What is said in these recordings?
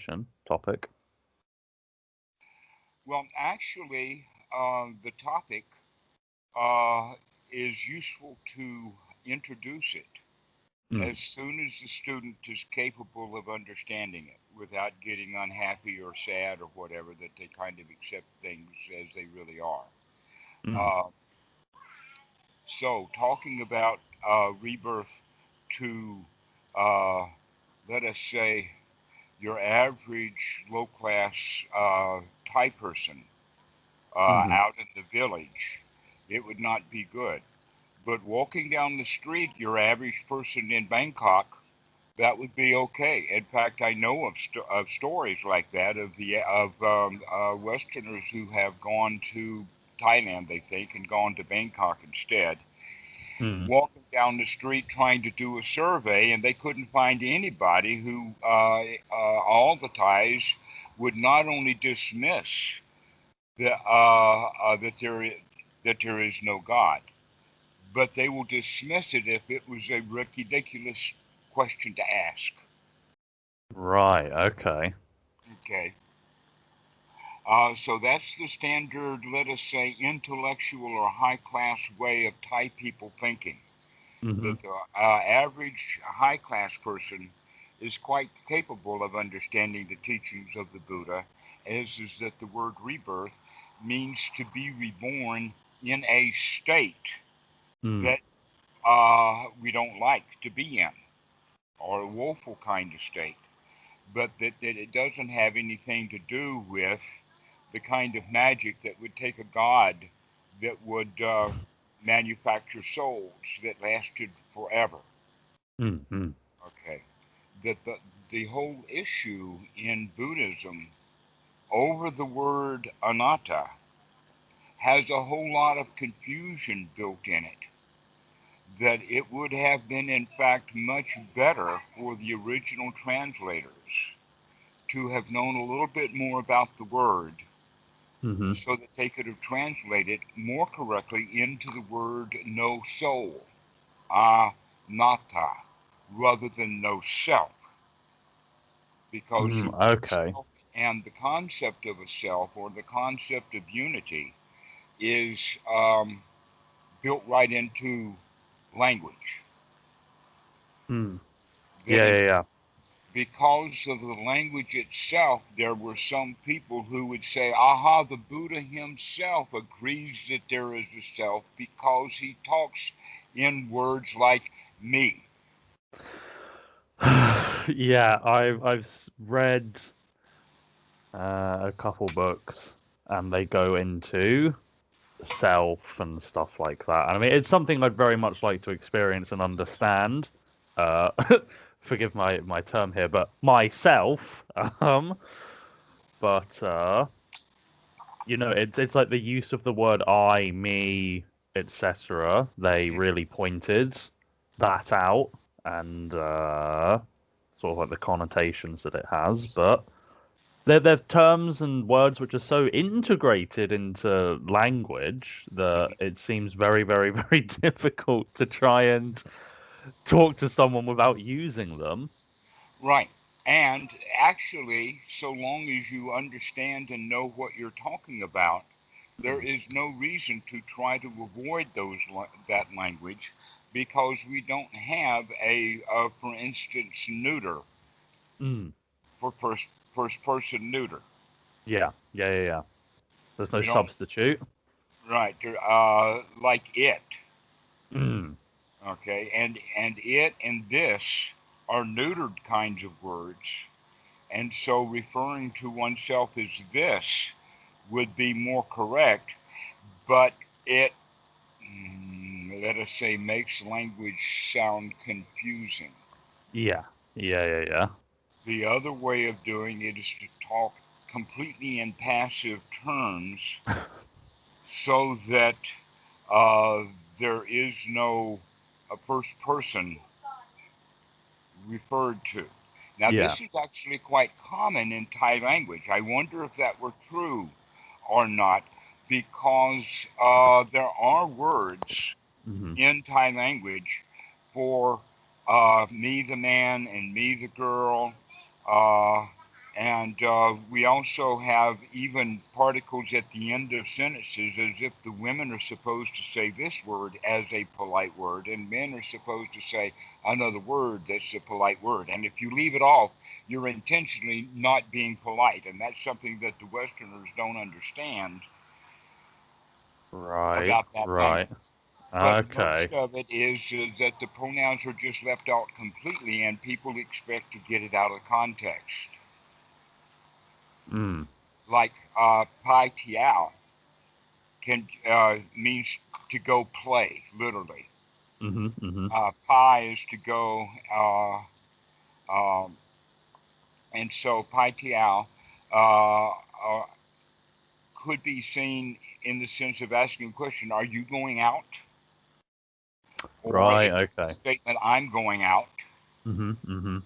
topic. Well, actually, the topic is useful to introduce it Mm. as soon as the student is capable of understanding it without getting unhappy or sad or whatever, that they kind of accept things as they really are. Mm. Uh, so, talking about rebirth to, uh, let us say, your average low class Thai person Mm-hmm. out in the village, it would not be good. But walking down the street, your average person in Bangkok, that would be okay. In fact, I know of stories like that of Westerners who have gone to Thailand, they think, and gone to Bangkok instead, Mm. walking down the street trying to do a survey, and they couldn't find anybody who, all the Thais would not only dismiss that there is no God, but they will dismiss it if it was a ridiculous question to ask. Right. Okay. Okay. So that's the standard, let us say, intellectual or high class way of Thai people thinking. Mm-hmm. That the average high class person is quite capable of understanding the teachings of the Buddha, as is that the word rebirth means to be reborn in a state Mm. that we don't like to be in, or a woeful kind of state, but that it doesn't have anything to do with the kind of magic that would take a god that would manufacture souls that lasted forever. Mm-hmm. Okay, that the whole issue in Buddhism over the word anatta has a whole lot of confusion built in it. That it would have been, in fact, much better for the original translators to have known a little bit more about the word Mm-hmm. so that they could have translated more correctly into the word no soul, anatta, rather than no self, because Mm. the word Okay. self and the concept of a self or the concept of unity is built right into language. Mm. That Yeah. in Yeah. Yeah. because of the language itself, there were some people who would say, aha, the Buddha himself agrees that there is a self because he talks in words like me. Yeah. I've read a couple books, and they go into self and stuff like that. And I mean, it's something I'd very much like to experience and understand. Uh, Forgive my term here, but myself. But it's like the use of the word I, me, etc. They really pointed that out and sort of like the connotations that it has, but. They're terms and words which are so integrated into language that Mhm. it seems very, very, very difficult to try and talk to someone without using them. Right. And actually, so long as you understand and know what you're talking about, there Mm. is no reason to try to avoid that language because we don't have for instance, neuter Mm. for first person neuter. Yeah, yeah, yeah, yeah. There's no We don't, substitute. right? Like it, Mm. okay, and it and this are neutered kinds of words, and so referring to oneself as this would be more correct, but it, let us say, makes language sound confusing. Yeah, yeah, yeah, yeah. The other way of doing it is to talk completely in passive terms so that uh, there is no first person referred to. Now, Yeah. this is actually quite common in Thai language. I wonder if that were true or not, because there are words Hmm. in Thai language for me the man and me the girl, uh, And we also have even particles at the end of sentences, as if the women are supposed to say this word as a polite word, and men are supposed to say another word that's a polite word. And if you leave it off, you're intentionally not being polite. And that's something that the Westerners don't understand Right. about that Right. language. But Okay. most of it is that the pronouns are just left out completely, and people expect to get it out of context. Mm. Like pai tiao can means to go play, literally. Mhm. Mhm. Pi is to go, um, and so pai tiao could be seen in the sense of asking a question: Are you going out? Or Right. it could be a Okay. statement: I'm going out. Mhm. Mhm.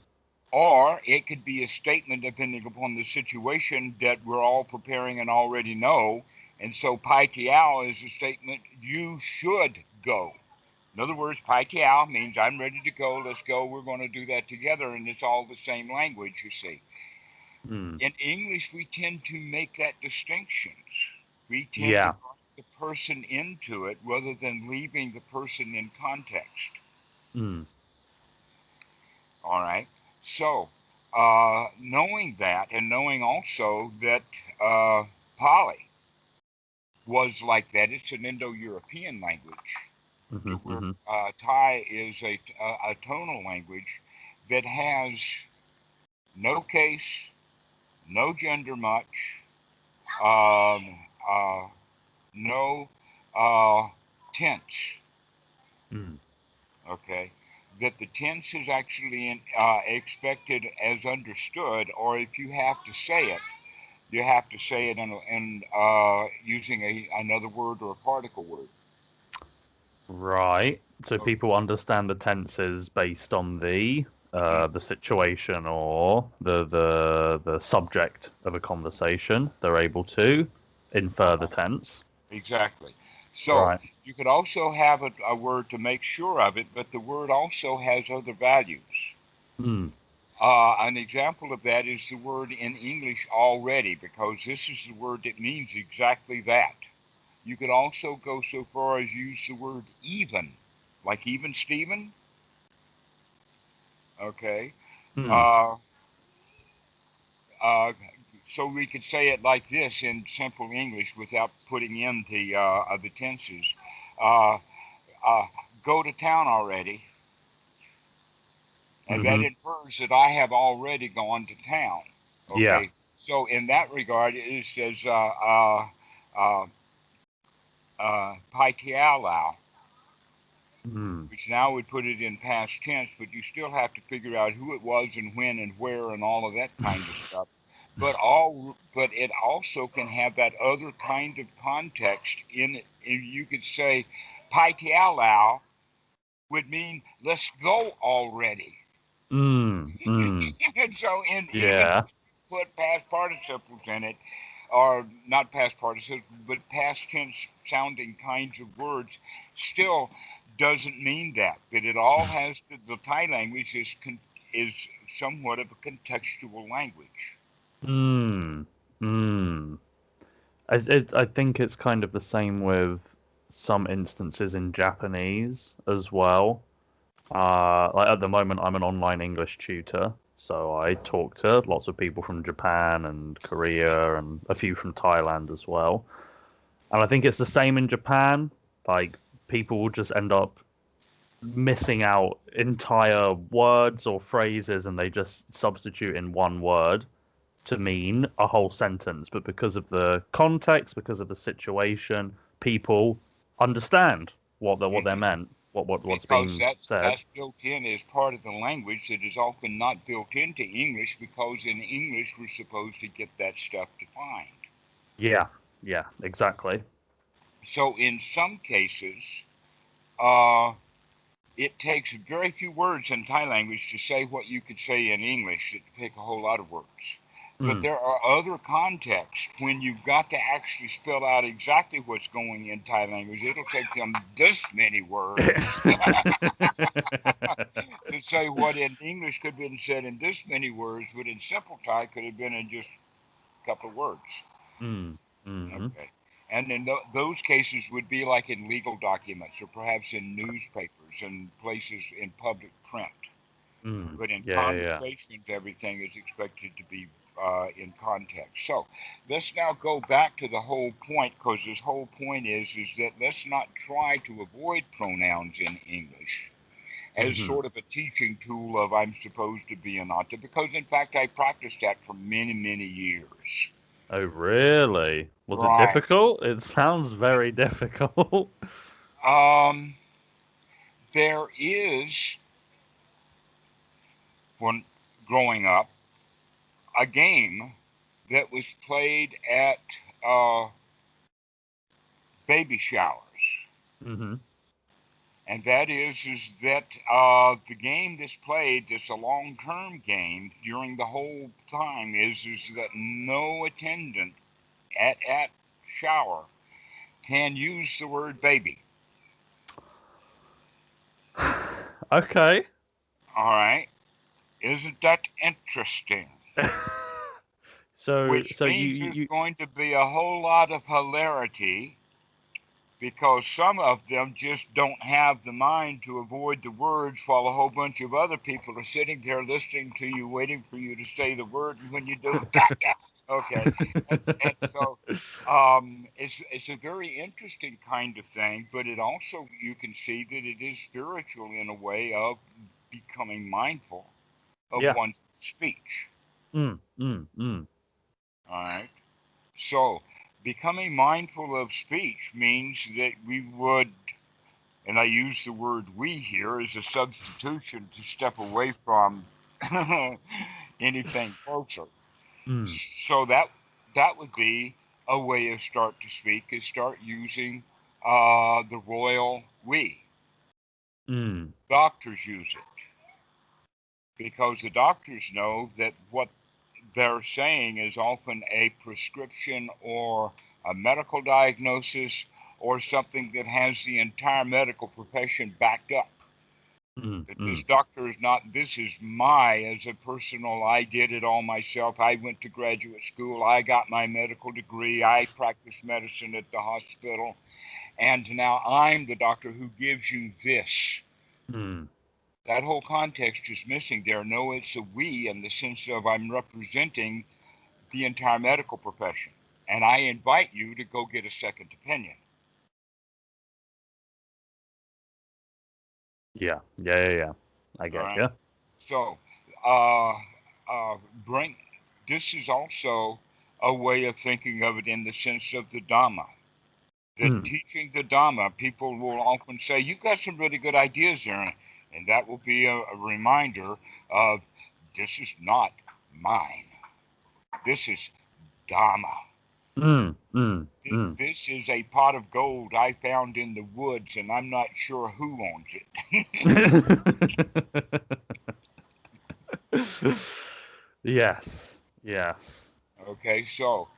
Or it could be a statement, depending upon the situation, that we're all preparing and already know. And so pai tiao is a statement: You should go. In other words, pai tiao means I'm ready to go. Let's go. We're going to do that together. And it's all the same language, you see. Mm. In English, we tend to make that distinction. We tend to Yeah. bring the person into it rather than leaving the person in context. Mm. All right. So, knowing that, and knowing also that Pali was like that, it's an Indo-European language, Mhm. where Mhm. Thai is a tonal language that has no case, no gender much, um, no tense. Mm. Okay, that the tense is actually expected as understood, or if you have to say it, you have to say it in using another word or a particle word. Right. So Okay. people understand the tenses based on the situation or the subject of a conversation. They're able to infer the Uh-huh. tense. Exactly. So Right. you could also have a word to make sure of it, but the word also has other values. Mm. An example of that is the word in English already, because this is the word that means exactly that. You could also go so far as use the word even, like even Stephen. Okay. Mm. Uh, uh, so we could say it like this in simple English without putting in the tenses. Uh, uh, Go to town already, and that Mhm. infers that I have already gone to town. Yeah. Okay. So in that regard, it says uh, Paitialau, Mm. which now would put it in past tense, but you still have to figure out who it was and when and where and all of that kind of stuff. But it also can have that other kind of context in it. You could say Paitialau would mean let's go already. Mm. Mm. And so even Yeah. put past participles in it, or not past participles, but past tense sounding kinds of words, still doesn't mean that. But it all has the Thai language is somewhat of a contextual language. Mm. Mm. I think it's kind of the same with some instances in Japanese as well. Like at the moment, I'm an online English tutor, so I talk to lots of people from Japan and Korea and a few from Thailand as well. And I think it's the same in Japan. Like people will just end up missing out entire words or phrases, and they just substitute in one word to mean a whole sentence. But because of the context, because of the situation, people understand what they're Hmm. meant, what's Because being said. that's built in as part of the language that is often not built into English, because in English we're supposed to get that stuff defined. Yeah, yeah, exactly. So in some cases, uh, it takes very few words in Thai language to say what you could say in English. It take a whole lot of words. But Mm. there are other contexts when you've got to actually spell out exactly what's going in Thai language. It'll take them this many words to say what in English could have been said in this many words, but in simple Thai could have been in just a couple of words. Mm. Mm-hmm. Okay. And in those cases would be like in legal documents or perhaps in newspapers and places in public print. Mm. But in Yeah, yeah, conversations, everything is expected to be in context. So let's now go back to the whole point, because this whole point is that let's not try to avoid pronouns in English yeah. as Hmm. sort of a teaching tool of I'm supposed to be an author, because in fact I practiced that for many, many years. Oh, really? Was it Right. difficult? It sounds very difficult. Um, there is, when growing up, a game that was played at uh, baby showers. Hmm. And that is that the game that's played, that's a long-term game during the whole time, is that no attendant at shower can use the word baby. Okay. All right, isn't that interesting? So, Which so means you, there's you, going to be a whole lot of hilarity because some of them just don't have the mind to avoid the words while a whole bunch of other people are sitting there listening to you, waiting for you to say the word, and when you do, okay. And so it's a very interesting kind of thing, but it also, you can see that it is spiritual in a way of becoming mindful of yeah. one's speech. Mm, mm, mm. All right. So becoming mindful of speech means that we would, and I use the word we here as a substitution to step away from anything closer. Mm, So that would be a way of start to speak is start using the royal we. mm, Doctors use it because the doctors know that what they're saying is often a prescription or a medical diagnosis or something that has the entire medical profession backed up. mm, That this mm. doctor is not, this is my, as a personal, I did it all myself. I went to graduate school. I got my medical degree. I practiced medicine at the hospital. And now I'm the doctor who gives you this. Mm. That whole context is missing there. No, it's a we in the sense of I'm representing the entire medical profession. And I invite you to go get a second opinion. Yeah, yeah, yeah, yeah. I All get right. you. So, uh, bring this is also a way of thinking of it in the sense of the Dhamma. That Mm. teaching the Dhamma, people will often say, "You've got some really good ideas there," and that will be a reminder of this is not mine. This is Dhamma. Mm, mm, mm. This is a pot of gold I found in the woods, and I'm not sure who owns it. Yes, yes. Okay, so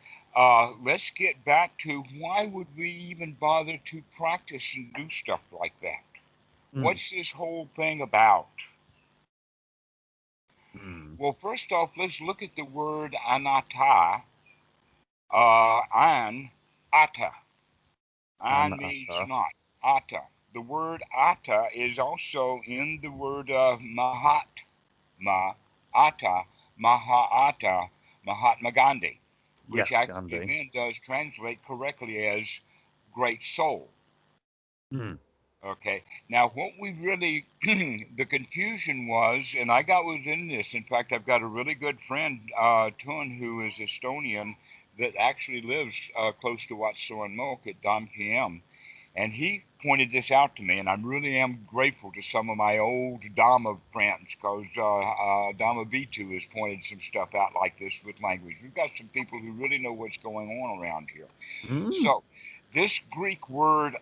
let's get back to why would we even bother to practice and do stuff like that? Mm, What's this whole thing about? mm. Well, first off, let's look at the word anatta, an, atta. An means Anatta. not. Atta. The word atta is also in the word Mahatma, atta, Mahaatta, Mahatma Gandhi, which Yes, actually Gandhi. then does translate correctly as great soul. Mm, Okay. Now, what we really, the confusion was, and I got within this. In fact, I've got a really good friend, Tun, who is Estonian, that actually lives close to Watso and Milk at Dom PM. And he pointed this out to me, and I really am grateful to some of my old Dhamma friends because Dhamma V2 has pointed some stuff out like this with language. We've got some people who really know what's going on around here. mm. So, this Greek word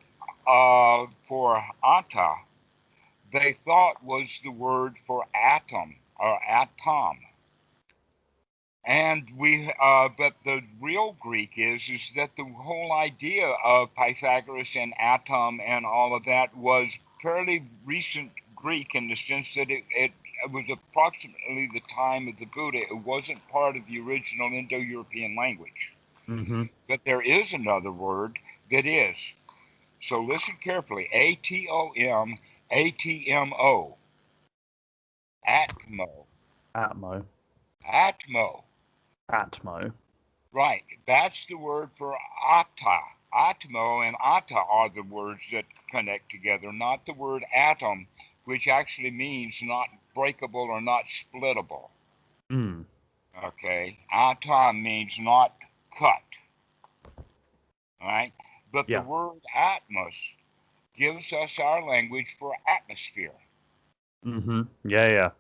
for atta, they thought was the word for atom or atom. And but the real Greek is that the whole idea of Pythagoras and atom and all of that was fairly recent Greek in the sense that it was approximately the time of the Buddha. It wasn't part of the original Indo-European language. Mm-hmm. But there is another word that is. So listen carefully. Atom, Atmo. Atmo. Atmo. Atmo. Atmo. Right. That's the word for atta. Atmo and atta are the words that connect together, not the word atom, which actually means not breakable or not splittable. Mm. Okay. Atta means not cut. All right. But the Yeah. word atmos gives us our language for atmosphere. Mm-hmm. Yeah, yeah.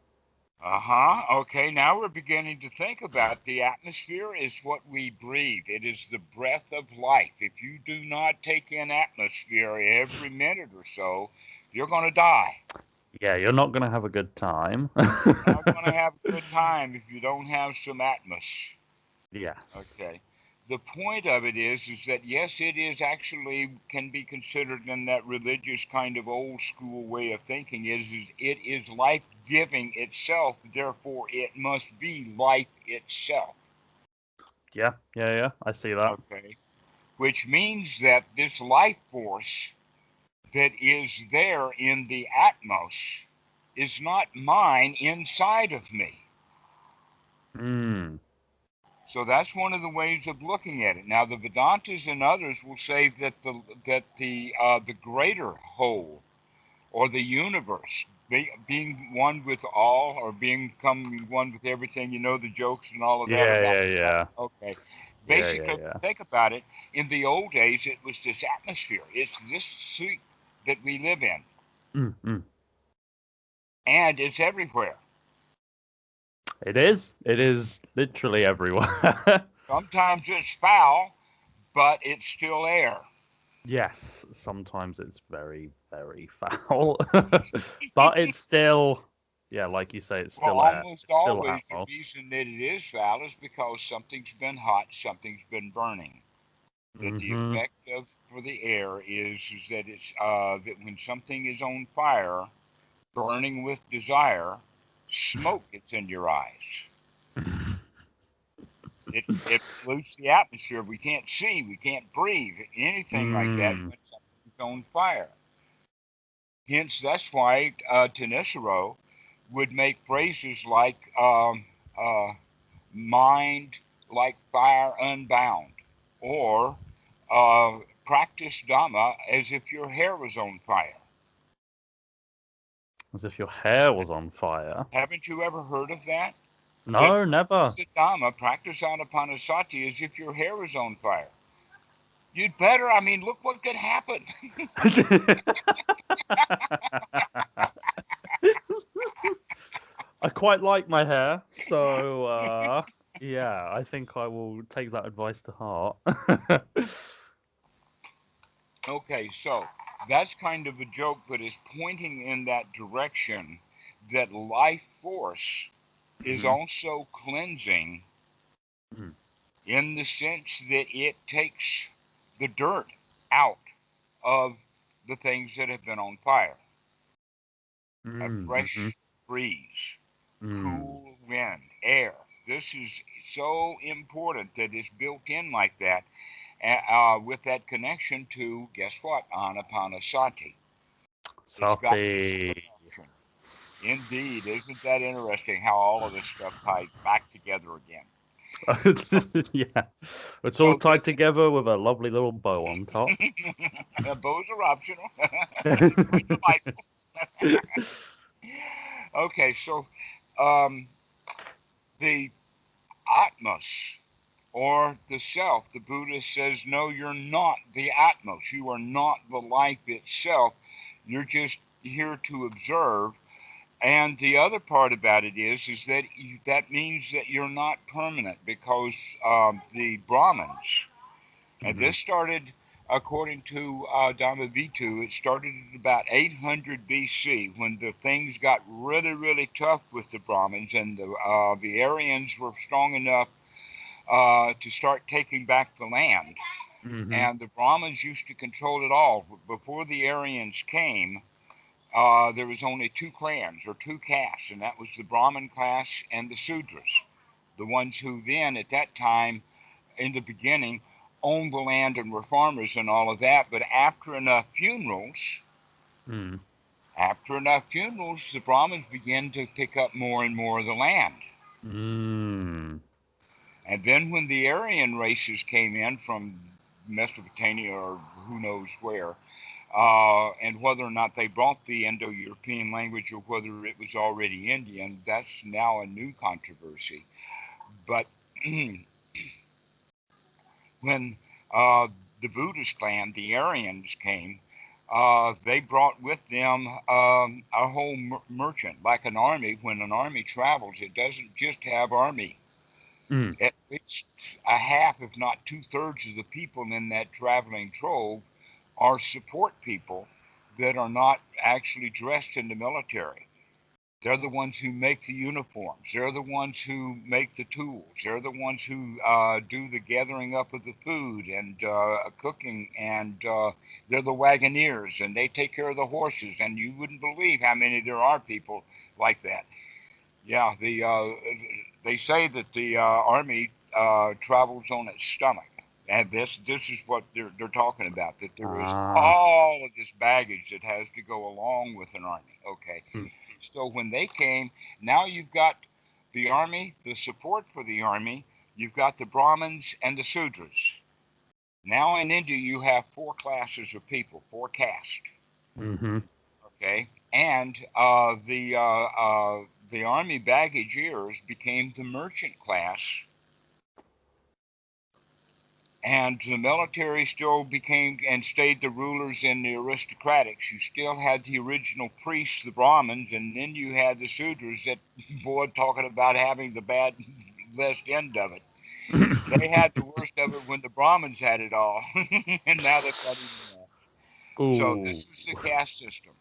Okay, now we're beginning to think about the atmosphere is what we breathe. It is the breath of life. If you do not take in atmosphere every minute or so, you're going to die. Yeah, you're not gonna have a good time. You're not going to have a good time if you don't have some atmosphere. Yes. Okay. The point of it is that yes, it is actually can be considered in that religious kind of old school way of thinking is it is life giving itself, therefore it must be life itself. Yeah, yeah, yeah. I see that. Okay. Which means that this life force that is there in the atmos is not mine inside of me. Mm. So that's one of the ways of looking at it. Now, the Vedantas and others will say that the greater whole or the universe, being one with all or becoming one with everything, you know, the jokes and all of that Yeah, about yeah, that. yeah. Okay. Yeah, yeah, Basically, if yeah. you think about it, in the old days, it was this atmosphere. It's this suit that we live in, Mm, mm. and it's everywhere. It is. It is literally everywhere. Sometimes it's foul, but it's still air. Yes, sometimes it's very, very foul. But it's still, yeah, like you say, it's Well, still air. almost It's still always the Atmos. reason that it is foul is because something's been hot, something's been burning. That the Mm-hmm. effect of for the air is that it's that when something is on fire, burning with desire, smoke gets in your eyes. It pollutes the atmosphere. We can't see, we can't breathe, anything like that Mm. when something's on fire. Hence, that's why Teneshiro would make phrases like mind like fire unbound, or practice Dhamma as if your hair was on fire. As if your hair was on fire. Haven't you ever heard of that? That No, never. practice the Dhamma, practice Anapanasati as if your hair was on fire. You'd better, I mean, look what could happen. I quite like my hair, so yeah, I think I will take that advice to heart. Okay, so that's kind of a joke, but it's pointing in that direction that life force is Mhm. also cleansing Mhm. in the sense that it takes the dirt out of the things that have been on fire. A Mhm. fresh breeze, Mm. cool wind, air. This is so important that it's built in like that with that connection to, guess what, Anapanasati. It's got this Sati. connection. Indeed, isn't that interesting how all of this stuff ties back together again? Oh, Yeah, it's all so tied this together with a lovely little bow on top. bows are optional. Quite delightful. Okay, so um, the Atmos or the self, the Buddha says, no, you're not the Atmos. You are not the life itself. You're just here to observe. And the other part about it is that that means that you're not permanent because the Brahmins, and Mhm. this started, according to Dhamma it started at about 800 BC when the things got really, really tough with the Brahmins, and the Aryans were strong enough to start taking back the land. Mm-hmm. And the Brahmins used to control it all. Before the Aryans came, there was only two clans or two castes, and that was the Brahmin class and the Sudras, the ones who then, at that time, in the beginning, owned the land and were farmers and all of that. But Mm. after enough funerals, the Brahmins began to pick up more and more of the land. Mm. And then when the Aryan races came in from Mesopotamia or who knows where, and whether or not they brought the Indo-European language or whether it was already Indian, that's now a new controversy. But when the Buddhist clan, the Aryans, came, they brought with them a whole merchant, like an army. When an army travels, it doesn't just have army. Mm. At least a half, if not two-thirds, of the people in that traveling trove are support people that are not actually dressed in the military. They're the ones who make the uniforms. They're the ones who make the tools. They're the ones who do the gathering up of the food and cooking. And they're the wagoneers, and they take care of the horses. And you wouldn't believe how many there are people like that. Yeah, they say that the army travels on its stomach. And this is what they're talking about, that there is Ah. all of this baggage that has to go along with an army. Okay. Mm. So when they came, now you've got the army, the support for the army, you've got the Brahmins and the Sudras. Now in India, you have four classes of people, four castes. Mm-hmm. Okay, and the army baggageers became the merchant class, and the military still became and stayed the rulers and the aristocratics. You still had the original priests, the Brahmins, and then you had the Sudras that, boy, talking about having the bad best end of it. They had the worst of it when the Brahmins had it all, and now they've got even more. So Ooh. this was the caste system.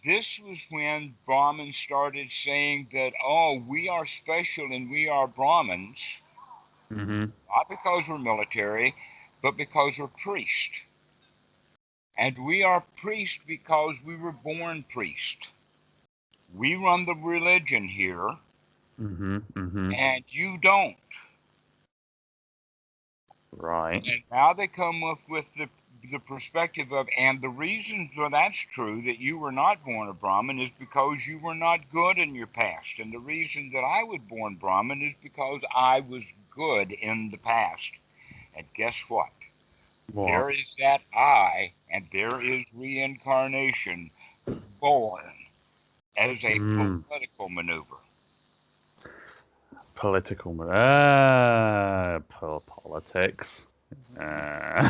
This was when Brahmins started saying that, oh, we are special and we are Brahmins, Mm-hmm. not because we're military, but because we're priests. And we are priests because we were born priests. We run the religion here, Mm-hmm. Mm-hmm. and you don't. Right. And now they come up with the perspective of, and the reason for that's true, that you were not born a Brahmin, is because you were not good in your past. And the reason that I was born Brahmin is because I was good in the past. And guess what? What? There is that I, and there is reincarnation born as a Mm. political maneuver. Politics. Uh,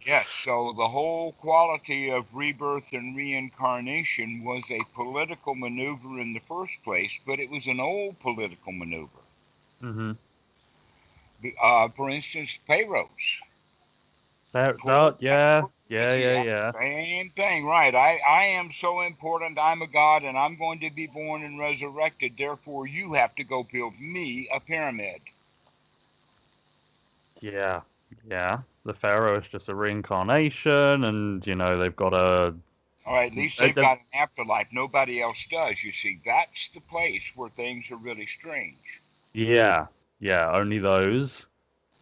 Yes, so the whole quality of rebirth and reincarnation was a political maneuver in the first place, but it was an old political maneuver. mm-hmm. For instance, pharaohs. That, Pull back yeah, for yeah, Fiji. yeah, Yeah, yeah. same thing, right? I am so important. I'm a god, and I'm going to be born and resurrected. Therefore, you have to go build me a pyramid. Yeah, yeah. The Pharaoh is just a reincarnation, and they've got a. Or at least they've got an afterlife. Nobody else does. You see, that's the place where things are really strange. Yeah, yeah. Only those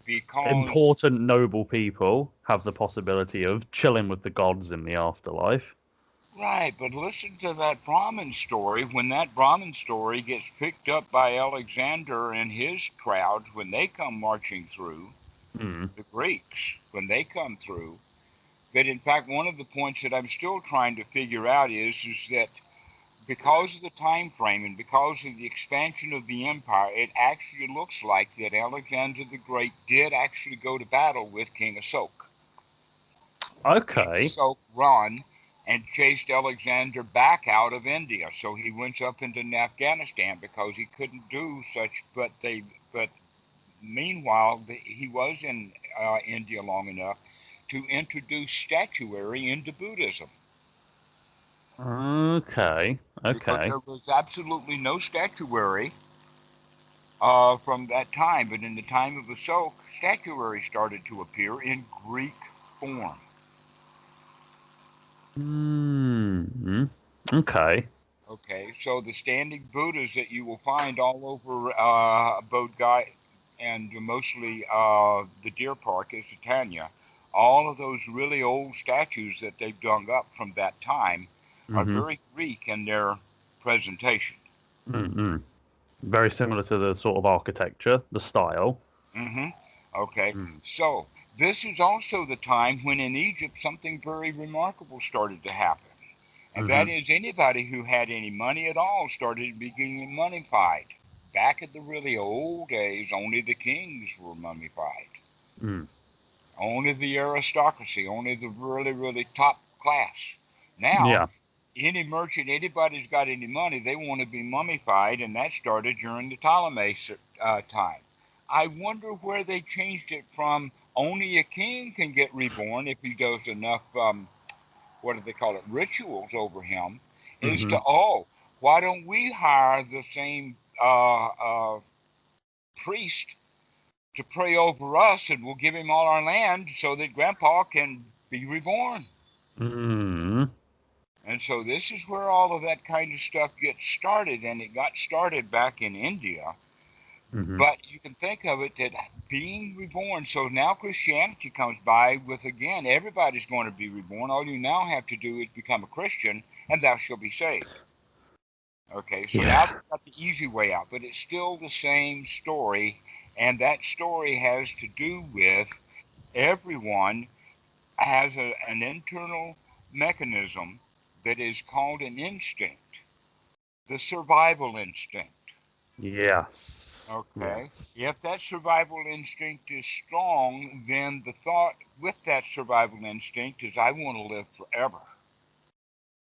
Because, important, noble people have the possibility of chilling with the gods in the afterlife. right, but listen to that Brahmin story. When that Brahmin story gets picked up by Alexander and his crowd, when they come marching through, Hmm. the Greeks, when they come through, but in fact, one of the points that I'm still trying to figure out is that because of the time frame and because of the expansion of the empire, it actually looks like that Alexander the Great did actually go to battle with King Asok. King Okay. Asok run and chased Alexander back out of India, so he went up into Afghanistan because he couldn't do such. But meanwhile, he was in India long enough to introduce statuary into Buddhism, Okay. because Okay. there was absolutely no statuary from that time. But in the time of Ashoka, statuary started to appear in Greek form. Hmm. Okay. Okay, so the standing Buddhas that you will find all over Bodh Gaya and mostly the Deer Park, Isitanya, all of those really old statues that they've dug up from that time are Mm-hmm. very Greek in their presentation. Mm-hmm. Very similar to the sort of architecture, the style. Hmm. Okay, Mm. so this is also the time when in Egypt something very remarkable started to happen. And that Mm-hmm. is anybody who had any money at all started being mummified. Back in the really old days, only the kings were mummified. Mm. Only the aristocracy, only the really, really top class. Now, Yeah. any merchant, anybody's got any money, they want to be mummified, and that started during the Ptolemy time. I wonder where they changed it from only a king can get reborn if he does enough what do they call it, rituals over him, is Mm-hmm. to, oh, why don't we hire the same priest to pray over us and we'll give him all our land so that grandpa can be reborn. Mm. And so this is where all of that kind of stuff gets started, and it got started back in India. Mm-hmm. But you can think of it that being reborn, so now Christianity comes by with, again, everybody's going to be reborn. All you now have to do is become a Christian, and thou shalt be saved. Okay, so now Yeah. they've got the easy way out, but it's still the same story, and that story has to do with everyone has an internal mechanism that is called an instinct, the survival instinct. Yes. Okay, Yes. if that survival instinct is strong, then the thought with that survival instinct is, I want to live forever.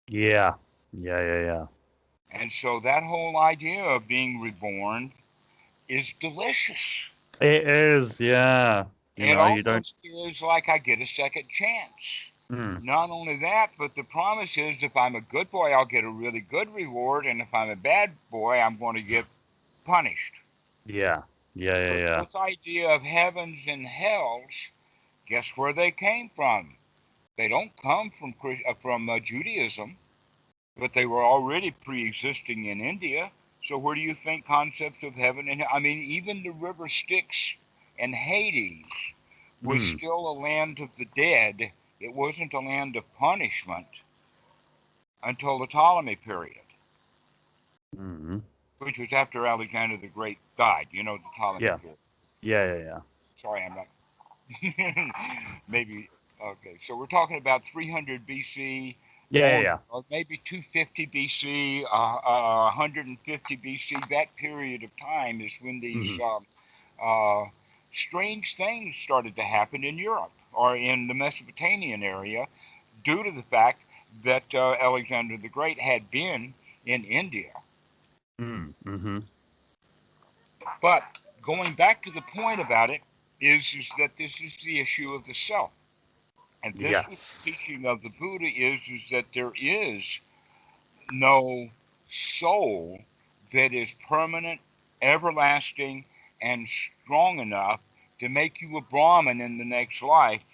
Yeah. Yeah. Yeah. Yeah. And so that whole idea of being reborn is delicious. It is. Yeah. You It know, you don't. almost feels like I get a second chance. Mm. Not only that, but the promise is if I'm a good boy, I'll get a really good reward, and if I'm a bad boy, I'm going to get punished. Yeah. Yeah. Yeah. But Yeah. this idea of heavens and hells, guess where they came from? They don't come from Judaism, but they were already pre-existing in India. So where do you think concepts of heaven and hell? I mean, even the river Styx and Hades was Mm. still a land of the dead. It wasn't a land of punishment until the Ptolemy period, Mm. which was after Alexander the Great died. You know, the Ptolemy Yeah. period. Yeah. Yeah. Yeah. Sorry, I'm not. Maybe. Okay, so we're talking about 300 BC Yeah. Yeah. on, Yeah. or maybe 250 BC, 150 BC. That period of time is when these Mm-hmm. uh, strange things started to happen in Europe or in the Mesopotamian area due to the fact that Alexander the Great had been in India. Mm. Mm-hmm. But going back to the point about it is that this is the issue of the self. And this was the Yes. teaching of the Buddha is that there is no soul that is permanent, everlasting, and strong enough to make you a Brahmin in the next life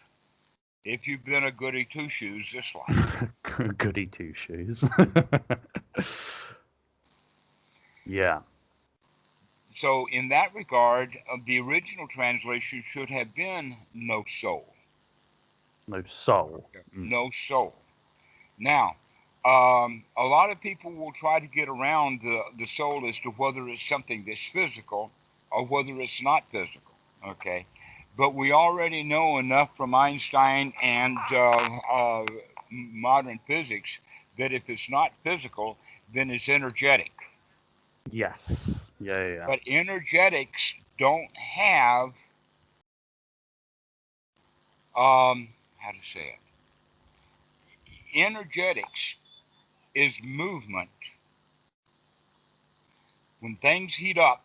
if you've been a goody two shoes this life. Goody two shoes. Yeah. So, in that regard, the original translation should have been no soul. No soul. Okay. Mm. No soul. Now, a lot of people will try to get around the soul as to whether it's something that's physical or whether it's not physical. Okay, but we already know enough from Einstein and modern physics that if it's not physical, then it's energetic. Yes. Yeah. Yeah. But energetics don't have how to say it. Energetics is movement. When things heat up,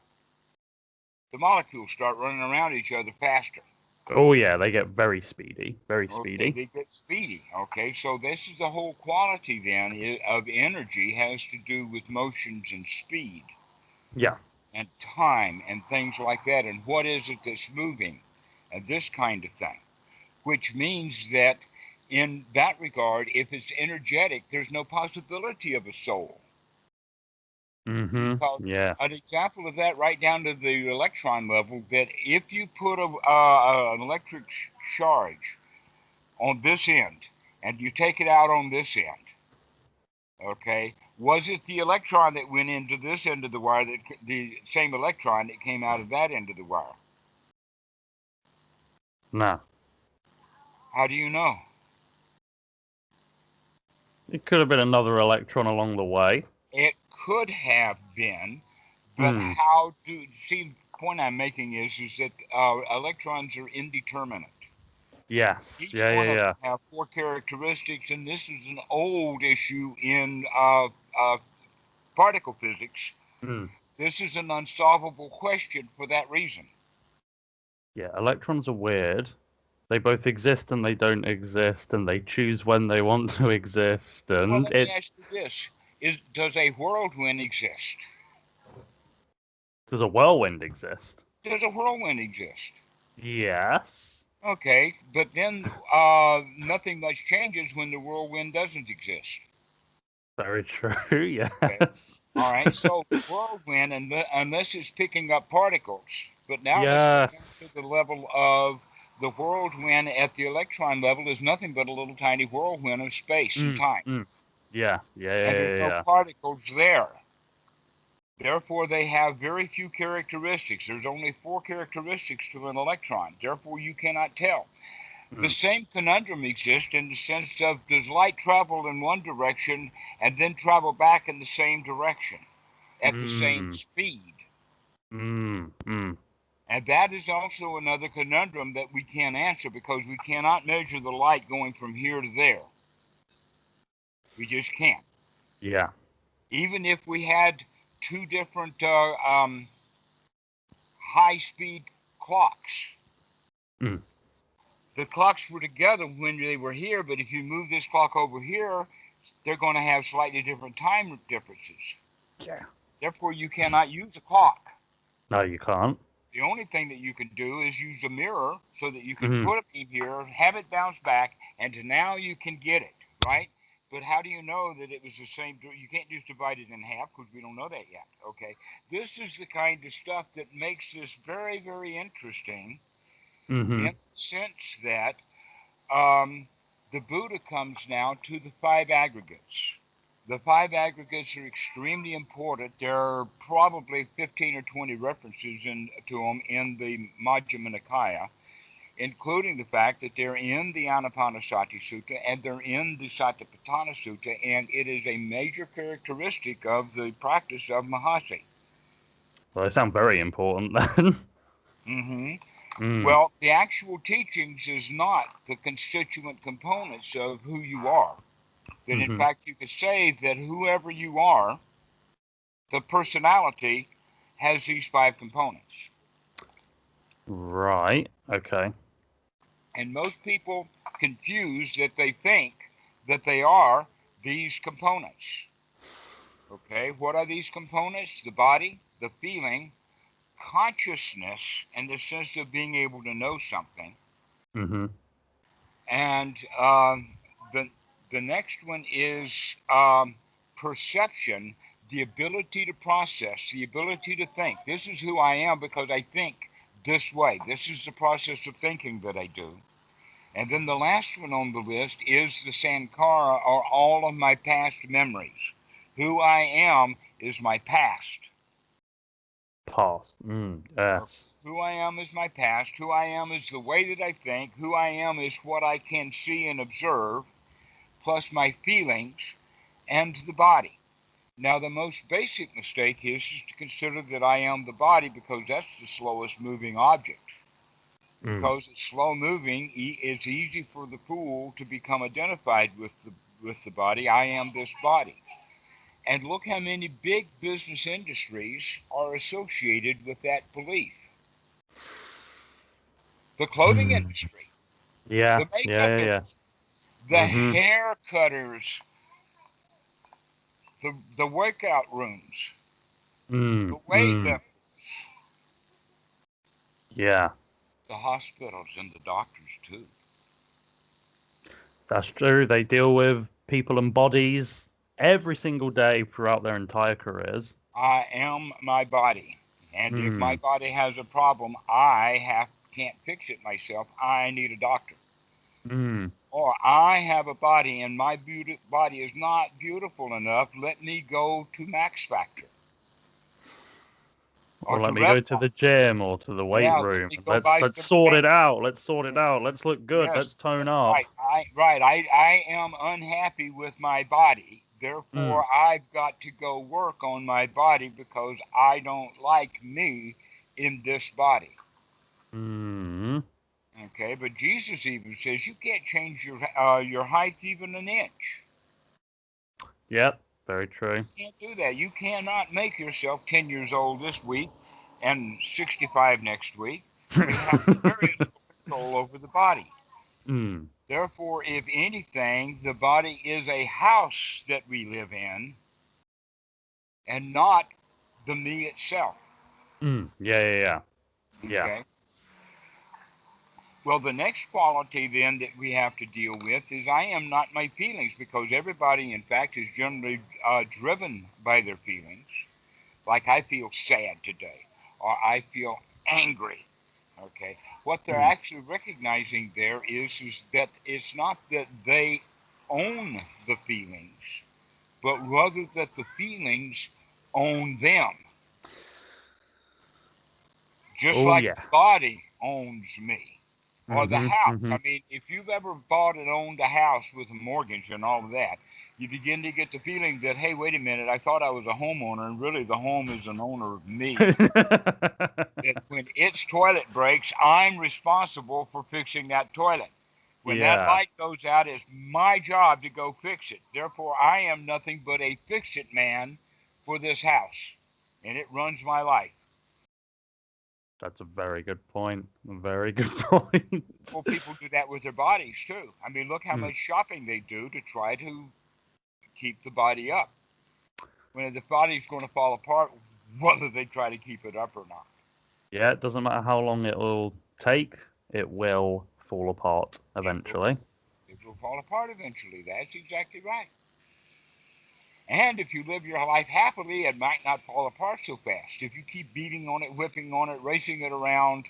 the molecules start running around each other faster. Oh yeah, they get very speedy. Very Okay, speedy. they get speedy. Okay, so this is the whole quality then of energy has to do with motions and speed. Yeah. and time and things like that, and what is it that's moving, and this kind of thing. Which means that in that regard, if it's energetic, there's no possibility of a soul. Because Yeah. an example of that, right down to the electron level, that if you put an electric charge on this end and you take it out on this end, okay, was it the electron that went into this end of the wire, that the same electron that came out of that end of the wire? No. How do you know? It could have been another electron along the way. It could have been, but Hmm. how do see? The point I'm making is that electrons are indeterminate. Yes. Each Yeah, one yeah, of yeah. them have four characteristics, and this is an old issue in particle physics. Hmm. This is an unsolvable question for that reason. Yeah, electrons are weird. They both exist and they don't exist, and they choose when they want to exist, Well, and let me ask you this: does a whirlwind exist? does a whirlwind exist? Does a whirlwind exist? Yes. Okay, but then nothing much changes when the whirlwind doesn't exist. Very true. Okay. Yes. All right, so the whirlwind, unless it's picking up particles, but now let's go down Yes. to the level of the whirlwind at the electron level is nothing but a little tiny whirlwind of space and Mm, time, mm. Yeah. Yeah. and Yeah. there's no Yeah. particles there. Therefore, they have very few characteristics. There's only four characteristics to an electron. Therefore, you cannot tell. Yeah. The same conundrum exists in the sense of, does light travel in one direction and then travel back in the same direction at the same Mm. speed? Mm. Mm. And that is also another conundrum that we can't answer, because we cannot measure the light going from here to there. We just can't. Yeah. Even if we had two different high-speed clocks, Mm. the clocks were together when they were here, but if you move this clock over here, they're going to have slightly different time differences. Yeah. Therefore, you cannot use a clock. No, you can't. The only thing that you can do is use a mirror so that you can Mm. put it in here, have it bounce back, and now you can get it, right? But how do you know that it was the same? You can't just divide it in half, because we don't know that yet, okay? This is the kind of stuff that makes this very, very interesting, in Mm-hmm. the sense that the Buddha comes now to the five aggregates. The five aggregates are extremely important. There are probably 15 or 20 references to them in the Majjhima Nikaya, including the fact that they're in the Anapanasati Sutta and they're in the Satipatthana Sutta, and it is a major characteristic of the practice of Mahasi. Well, they sound very important then. Mm-hmm. Mm. Well, the actual teachings is not the constituent components of who you are. That in Mm-hmm. fact you could say that whoever you are, the personality has these five components. Right. Okay. And most people confuse that, they think that they are these components. Okay, what are these components? The body, the feeling, consciousness, and the sense of being able to know something. Mm-hmm. And the, the next one is perception, the ability to process, the ability to think. This is who I am because I think this way. This is the process of thinking that I do. And then the last one on the list is the Sankara, or all of my past memories. Who I am is my past. Past. Yes. Who I am is my past. Who I am is the way that I think. Who I am is what I can see and observe, plus my feelings and the body. Now, the most basic mistake is to consider that I am the body, because that's the slowest moving object. Mm. Because it's slow moving, it's easy for the fool to become identified with the body. I am this body. And look how many big business industries are associated with that belief. The clothing Mm. industry, Yeah. the makeup Yeah. Yeah. industry, the Mm-hmm. hair cutters, the workout rooms, Mm. the Mm. weightlifters. Yeah, The hospitals and the doctors too. that's true. They deal with people and bodies every single day throughout their entire careers. I am my body. And if my Hmm. body has a problem, can't fix it myself. I need a doctor. Hmm. Or I have a body and my body is not beautiful enough. Let me go to Max Factor or Or to let me go to Revlon. the gym or to the weight Yeah, let room me and go buy let's some sort it paint. out. Let's sort it out. Let's look good. Let's Yes, tone that's up. right. I am unhappy with my body. Hmm. Therefore, I've got to go work on my body because I don't like me in this body. Hmm. Okay, but Jesus even says you can't change your height even an inch. Yep. Very true. You can't do that. You cannot make yourself 10 years old this week and 65 next week. You have very little control over the body. Hmm. Therefore, if anything, the body is a house that we live in and not the me itself. Hmm. Yeah. Yeah. Yeah. Yeah. Okay? Well, the next quality then that we have to deal with is I am not my feelings, because everybody, in fact, is generally driven by their feelings. Like I feel sad today, or I feel angry. Okay? What they're Hmm. actually recognizing there is that it's not that they own the feelings, but rather that the feelings own them, just Oh like the yeah. body owns me or the Mm-hmm. house. Mm-hmm. I mean, if you've ever bought and owned a house with a mortgage and all of that, you begin to get the feeling that, hey, wait a minute, I thought I was a homeowner, and really the home is an owner of me. That when its toilet breaks, I'm responsible for fixing that toilet. When that Yeah. light goes out, it's my job to go fix it. Therefore, I am nothing but a fix it man for this house, and it runs my life. That's a very good point. A very good point. Well, people do that with their bodies too. I mean, look how Hmm. much shopping they do to try to keep the body up. When the body's going to fall apart, whether they try to keep it up or not. Yeah, it doesn't matter how long it will take, it will fall apart It will, eventually. it will fall apart eventually. That's exactly right. And if you live your life happily, it might not fall apart so fast. If you keep beating on it, whipping on it, racing it around,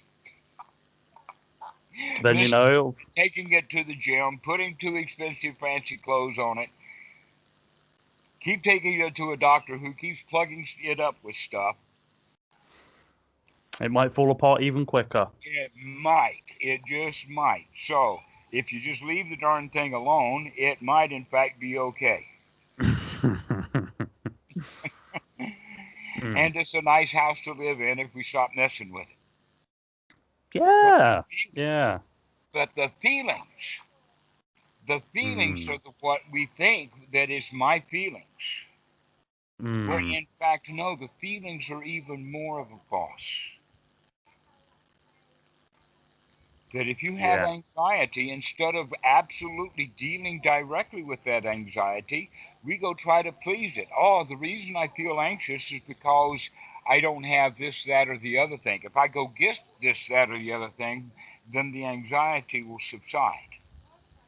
Then you this, know, taking it to the gym, putting too expensive fancy clothes on it, keep taking it to a doctor who keeps plugging it up with stuff, it might fall apart even quicker. it might. It just might. So, if you just leave the darn thing alone, it might in fact be okay. Hmm. And it's a nice house to live in if we stop messing with it. But Yeah. Yeah. the feelings, the feelings Hmm. are what we think that is my feelings. Where Hmm. in fact, no, the feelings are even more of a boss. That if you have Yeah. anxiety, instead of absolutely dealing directly with that anxiety, we go try to please it. Oh, the reason I feel anxious is because I don't have this, that, or the other thing. If I go get this, that, or the other thing, then the anxiety will subside.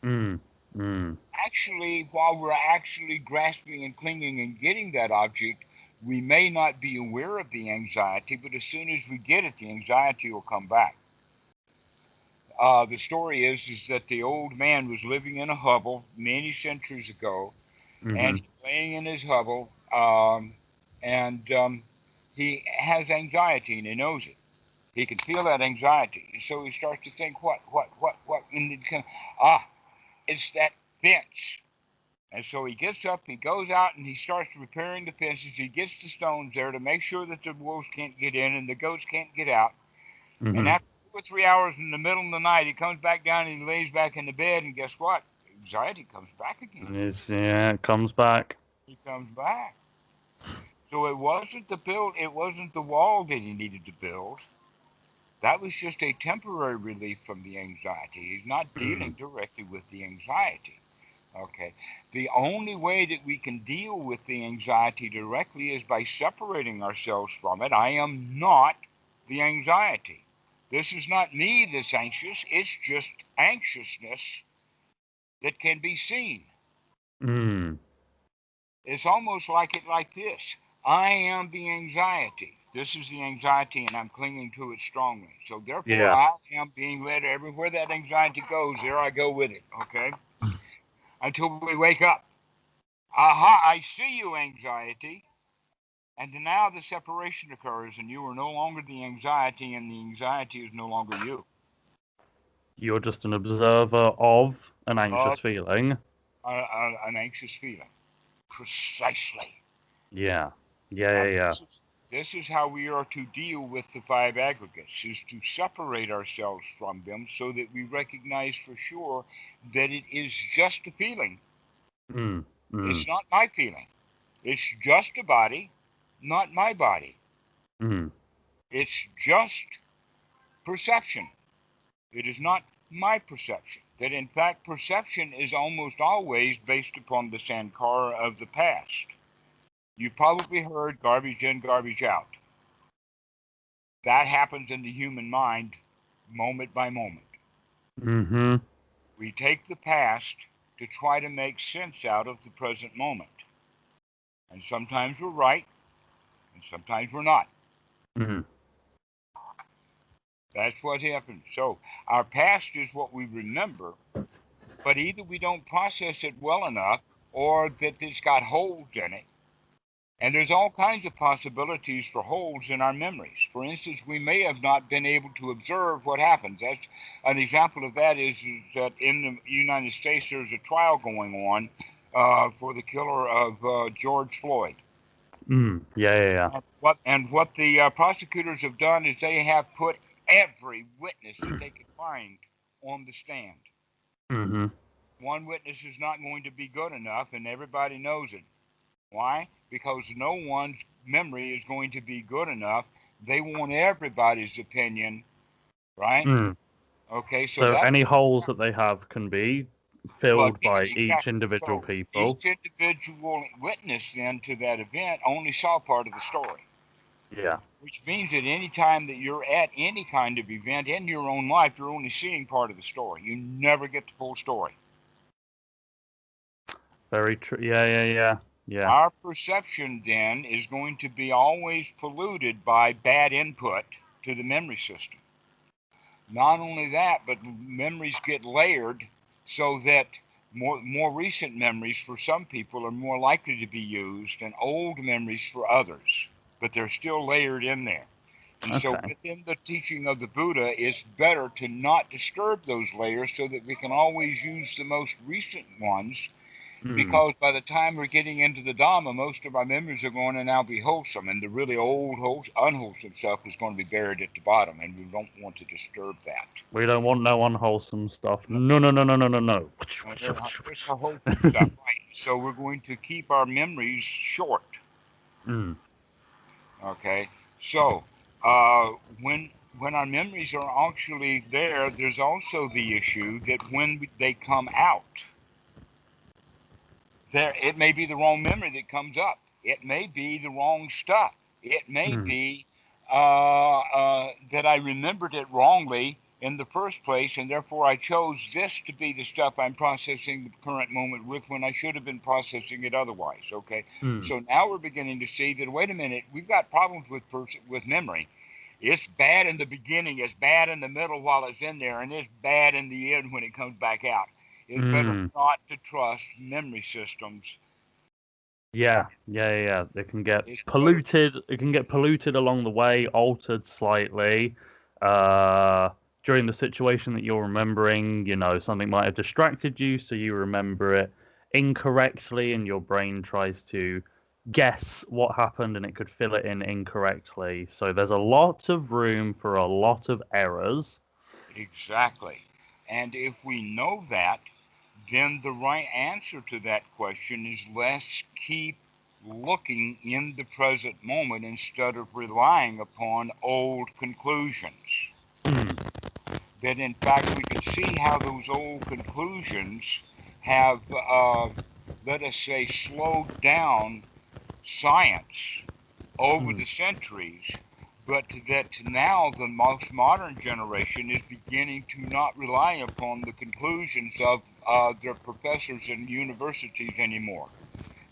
Hmm. Hmm. Actually, while we're actually grasping and clinging and getting that object, we may not be aware of the anxiety, but as soon as we get it, the anxiety will come back. The story is that the old man was living in a hovel many centuries ago, and Hmm. he's laying in his hovel, and he has anxiety, and he knows it. He can feel that anxiety, and so he starts to think, what, and it's that bench. And so he gets up, he goes out, and he starts repairing the fences. He gets the stones there to make sure that the wolves can't get in and the goats can't get out. And Hmm. after 2 or 3 hours in the middle of the night, he comes back down and he lays back in the bed, and guess what? Anxiety comes back again. Yeah, it comes back. He comes back. So it wasn't the wall that he needed to build. That was just a temporary relief from the anxiety. He's not Hmm. dealing directly with the anxiety. Okay. The only way that we can deal with the anxiety directly is by separating ourselves from it. I am not the anxiety. This is not me that's anxious. It's just anxiousness that can be seen. It's almost like this. I am the anxiety. This is the anxiety, and I'm clinging to it strongly. So therefore, I am being led everywhere that anxiety goes. There I go with it. Okay, until we wake up. Aha! I see you, anxiety. And now the separation occurs, and you are no longer the anxiety, and the anxiety is no longer you. You're just an observer of an anxious feeling. An anxious feeling. Precisely. Yeah. This is how we are to deal with the 5 aggregates, is to separate ourselves from them so that we recognize for sure that it is just a feeling. It's not my feeling. It's just a body, not my body. It's just perception. It is not my perception. That in fact, perception is almost always based upon the sankara of the past. You've probably heard garbage in, garbage out. That happens in the human mind moment by moment. We take the past to try to make sense out of the present moment. And sometimes we're right, and sometimes we're not. That's what happens. So our past is what we remember, but either we don't process it well enough or that it's got holes in it. And there's all kinds of possibilities for holes in our memories. For instance, we may have not been able to observe what happens. That's an example of that is that in the United States there's a trial going on for the killer of George Floyd. Yeah. And what the prosecutors have done is they have put every witness that they could find on the stand. One witness is not going to be good enough, and everybody knows it. Why? Because no one's memory is going to be good enough. They want everybody's opinion, right? Okay, so any holes that they have can be filled by each individual people. Each individual witness then to that event only saw part of the story. Yeah. Which means that any time that you're at any kind of event in your own life, you're only seeing part of the story. You never get the full story. Very true. Yeah. Our perception then is going to be always polluted by bad input to the memory system. Not only that, but memories get layered so that more recent memories for some people are more likely to be used and old memories for others, but they're still layered in there. And so within the teaching of the Buddha, it's better to not disturb those layers so that we can always use the most recent ones. Because by the time we're getting into the Dhamma, most of our memories are going to now be wholesome, and the really old, unwholesome stuff is going to be buried at the bottom, and we don't want to disturb that. We don't want no unwholesome stuff. No. It's the wholesome stuff, right? So we're going to keep our memories short. Okay? So when our memories are actually there, there's also the issue that when they come out, it may be the wrong memory that comes up. It may be the wrong stuff. It may be that I remembered it wrongly in the first place, and therefore I chose this to be the stuff I'm processing the current moment with when I should have been processing it otherwise. Okay, so now we're beginning to see that, wait a minute, we've got problems with memory. It's bad in the beginning, it's bad in the middle while it's in there, and it's bad in the end when it comes back out. It's better not to trust memory systems. Yeah. They can get polluted. It can get polluted along the way, altered slightly. During the situation that you're remembering, something might have distracted you, so you remember it incorrectly, and your brain tries to guess what happened, and it could fill it in incorrectly. So there's a lot of room for a lot of errors. Exactly. And if we know that, then the right answer to that question is let's keep looking in the present moment instead of relying upon old conclusions. That in fact we can see how those old conclusions have, let us say, slowed down science over the centuries, but that now the most modern generation is beginning to not rely upon the conclusions of their professors in universities anymore.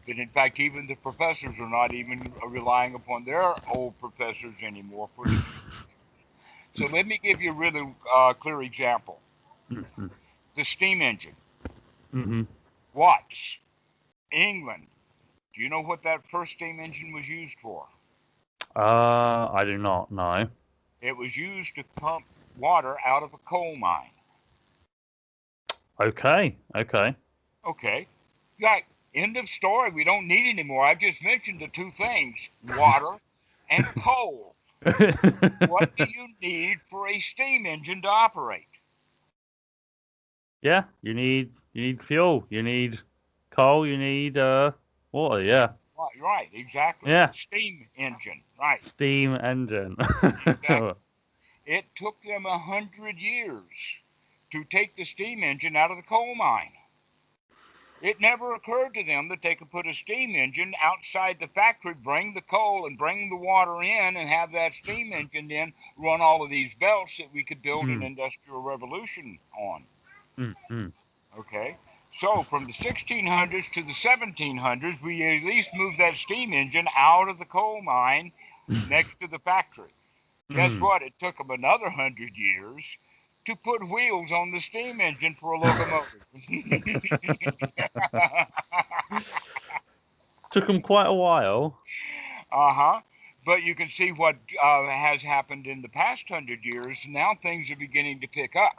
That in fact, even the professors are not even relying upon their old professors anymore for the. So let me give you a really clear example. Mm-hmm. The steam engine. Mm-hmm. Watts, England. Do you know what that first steam engine was used for? I do not know. It was used to pump water out of a coal mine. Okay. Okay. Right. End of story. We don't need any more. I've just mentioned the two things, water and coal. What do you need for a steam engine to operate? Yeah, you need fuel. You need coal. You need water. Yeah. Right, exactly. Yeah. Steam engine. Right. Steam engine. Exactly. It took them 100 years to take the steam engine out of the coal mine. It never occurred to them that they could put a steam engine outside the factory, bring the coal and bring the water in, and have that steam engine then run all of these belts that we could build an industrial revolution on. Mm. Okay? So from the 1600s to the 1700s, we at least moved that steam engine out of the coal mine next to the factory. Guess what? It took them another 100 years to put wheels on the steam engine for a locomotive. Took them quite a while. Uh-huh. But you can see what has happened in the past 100 years. Now things are beginning to pick up.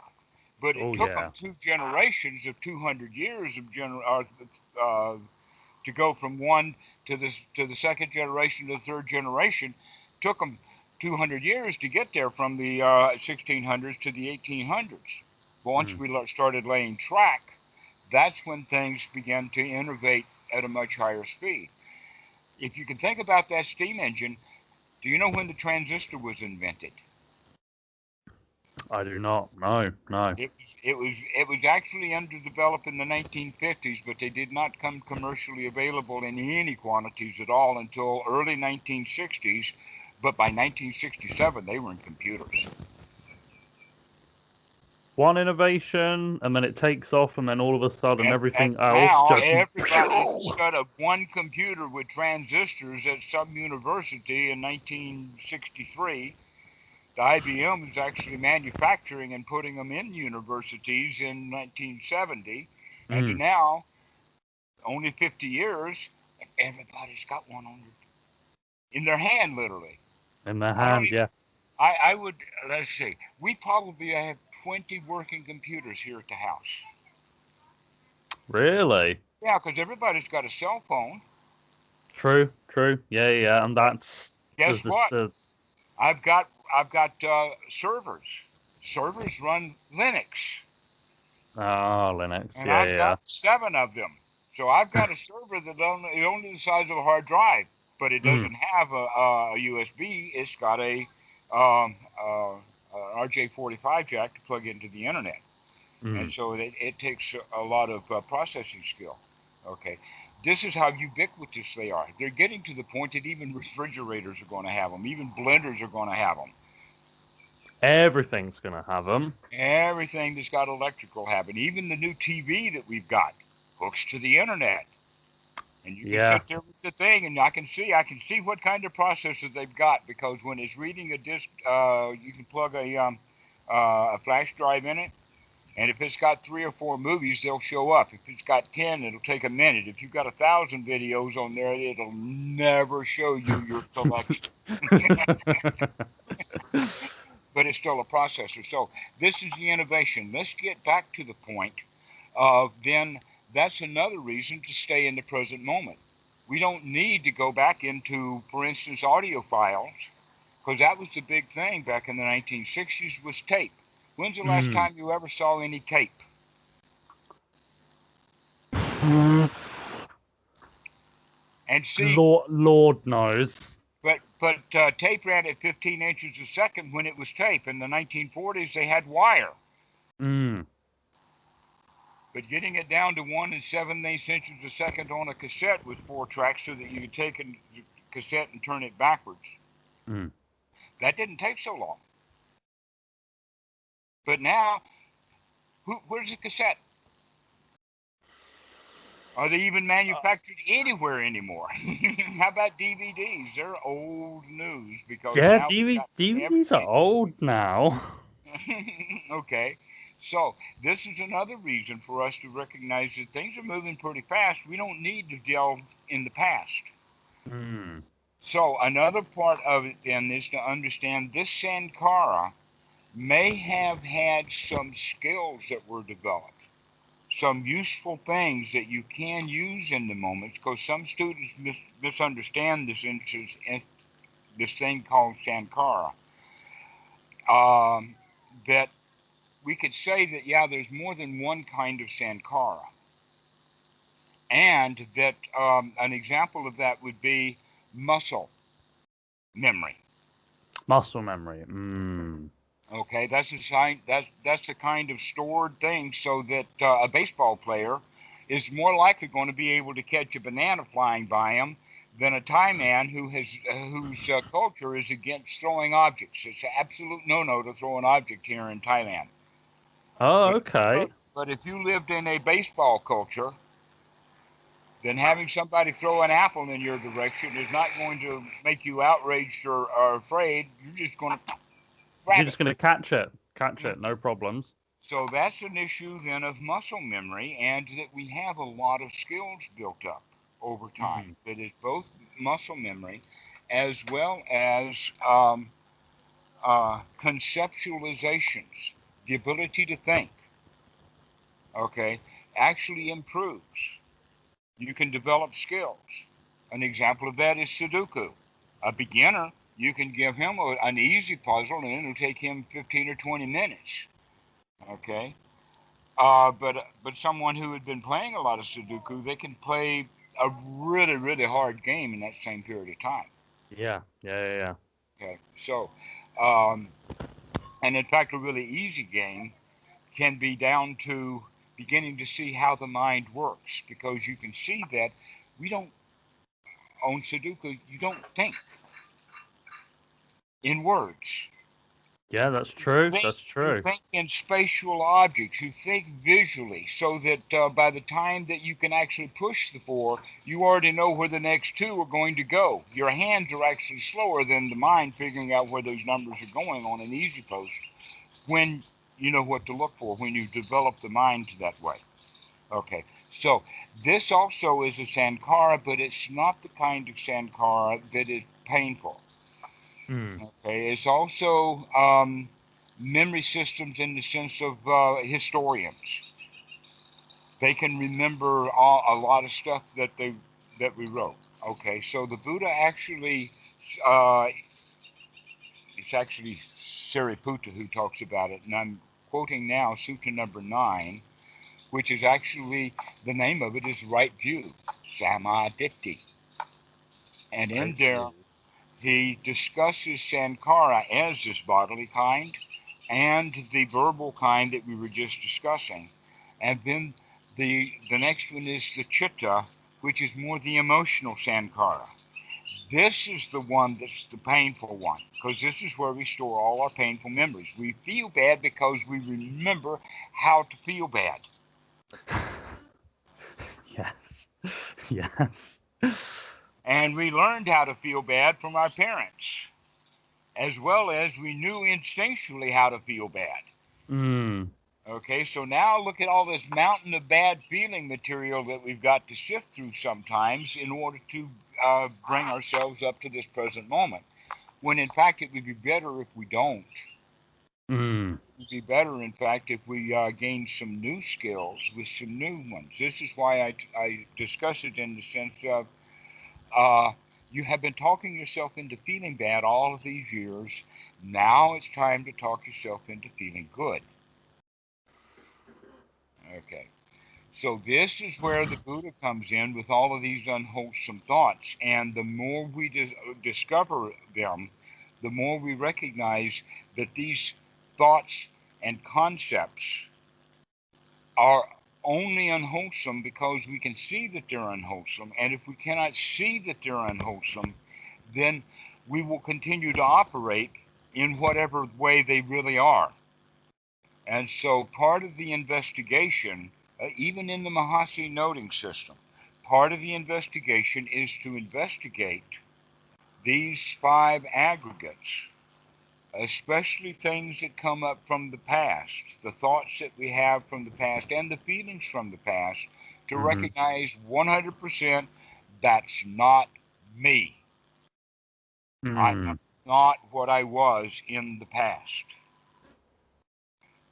But it Oh took them yeah. 2 generations of 200 years of to go from one to the second generation to the third generation. Took them 200 years to get there from the 1600s to the 1800s. But once we started laying track, that's when things began to innovate at a much higher speed. If you can think about that steam engine, do you know when the transistor was invented? I do not. No. It was actually underdeveloped in the 1950s, but they did not come commercially available in any quantities at all until early 1960s. But by 1967, they were in computers. One innovation, and then it takes off, and then all of a sudden And everything else now just. everybody, instead of one computer with transistors at some university in 1963, the IBM is actually manufacturing and putting them in universities in 1970, and now, only 50 years, everybody's got one in their hand, literally. In their I don't hand, even. yeah. I would, let's see. We probably have 20 working computers here at the house. Really? Yeah, because everybody's got a cell phone. True. Yeah. And that's Guess there's what? the I've got servers. Servers run Linux. Linux. And I've Yeah. got 7 of them. So I've got a server that's only the size of a hard drive, but it doesn't have a USB. It's got a RJ45 jack to plug into the internet. And so it takes a lot of processing skill. Okay. This is how ubiquitous they are. They're getting to the point that even refrigerators are going to have them. Even blenders are going to have them. Everything's gonna have them. Everything that's got electrical have it. Even the new TV that we've got hooks to the internet. And you can Yeah. sit there with the thing, and I can see what kind of processor they've got, because when it's reading a disc, you can plug a flash drive in it, and if it's got 3 or 4 movies, they'll show up. If it's got 10, it'll take a minute. If you've got 1,000 videos on there, it'll never show you your collection. But it's still a processor. So this is the innovation. Let's get back to the point of then that's another reason to stay in the present moment. We don't need to go back into, for instance, audio files, because that was the big thing back in the 1960s was tape. When's the last time you ever saw any tape? And see, Lord knows. but tape ran at 15 inches a second when it was tape. In the 1940s, they had wire. But getting it down to 1 7/8 inches a second on a cassette with 4 tracks so that you could take a cassette and turn it backwards. That didn't take so long. But now, where's the cassette? Are they even manufactured anywhere anymore? How about DVDs? They're old news because Yeah, now we've got DVDs are everything. old now. Okay, so this is another reason for us to recognize that things are moving pretty fast. We don't need to delve in the past. Hmm. So another part of it then is to understand this Sankara may have had some skills that were developed, some useful things that you can use in the moments, because some students misunderstand this thing called Sankara. That we could say that, yeah, there's more than one kind of Sankara. And that an example of that would be muscle memory. Muscle memory. Hmm. Okay, that's the kind of stored thing, so that a baseball player is more likely going to be able to catch a banana flying by him than a Thai man whose culture is against throwing objects. It's an absolute no-no to throw an object here in Thailand. Oh, But okay. if you lived in a baseball culture, then having somebody throw an apple in your direction is not going to make you outraged or afraid. You're just going to You're grab it. just gonna catch it. Catch it, Mhm. no problems. So that's an issue then of muscle memory, and that we have a lot of skills built up over time. Hmm. That is both muscle memory as well as conceptualizations, the ability to think, okay, actually improves. You can develop skills. An example of that is Sudoku. A beginner, you can give him an easy puzzle and it'll take him 15 or 20 minutes. Okay? But someone who had been playing a lot of Sudoku, they can play a really, really hard game in that same period of time. Yeah, yeah. Okay? So, um, and in fact, a really easy game can be down to beginning to see how the mind works, because you can see that we don't on Sudoku, you don't think in words. Yeah, that's true. Think, That's you true. think in spatial objects. You think visually, so that by the time that you can actually push the four, you already know where the next two are going to go. Your hands are actually slower than the mind figuring out where those numbers are going on an easy post when you know what to look for, when you develop the mind that way. Okay, so this also is a Sankara, but it's not the kind of Sankara that is painful. Hmm. Okay, it's also memory systems in the sense of historians. They can remember a lot of stuff that we wrote. Okay, so the Buddha actually, uh, it's actually Sariputta who talks about it, and I'm quoting now Sutta number 9, which is actually, the name of it is right view, Samadhi. And in Right there, view. he discusses Sankara as this bodily kind and the verbal kind that we were just discussing. And then the next one is the Chitta, which is more the emotional Sankara. This is the one that's the painful one, because this is where we store all our painful memories. We feel bad because we remember how to feel bad. Yes. Yes. And we learned how to feel bad from our parents, as well as we knew instinctually how to feel bad. Hmm. Okay, so now look at all this mountain of bad feeling material that we've got to sift through sometimes in order to bring ourselves up to this present moment. When in fact it would be better if we don't. Hmm. It would be better, in fact, if we gain some new skills with some new ones. This is why I discuss it in the sense of uh, you have been talking yourself into feeling bad all of these years. Now it's time to talk yourself into feeling good. Okay. So this is where the Buddha comes in with all of these unwholesome thoughts. And the more we discover them, the more we recognize that these thoughts and concepts are only unwholesome because we can see that they're unwholesome. And if we cannot see that they're unwholesome, then we will continue to operate in whatever way they really are. And so part of the investigation, even in the Mahasi noting system, part of the investigation is to investigate these 5 aggregates, especially things that come up from the past, the thoughts that we have from the past, and the feelings from the past, to recognize 100% that's not me. I am not what I was in the past.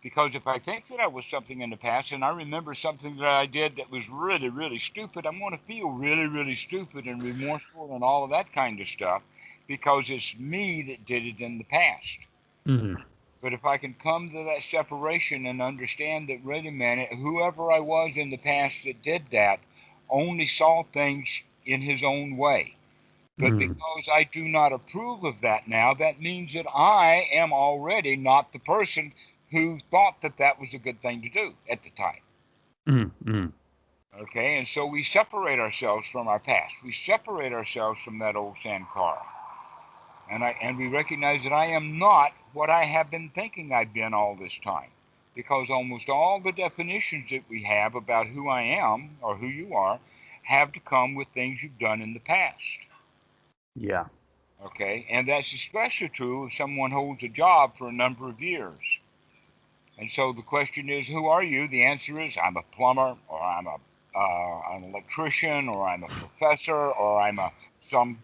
Because if I think that I was something in the past and I remember something that I did that was really, really stupid, I'm going to feel really, really stupid and remorseful and all of that kind of stuff because it's me that did it in the past. But if I can come to that separation and understand that, wait a minute, whoever I was in the past that did that only saw things in his own way. But because I do not approve of that now, that means that I am already not the person who thought that that was a good thing to do at the time. Okay, and so we separate ourselves from our past. We separate ourselves from that old sandcar. And we recognize that I am not what I have been thinking I've been all this time. Because almost all the definitions that we have about who I am, or who you are, have to come with things you've done in the past. Yeah. Okay, and that's especially true if someone holds a job for a number of years. And so the question is, who are you? The answer is, I'm a plumber, or I'm an electrician, or I'm a professor, or I'm some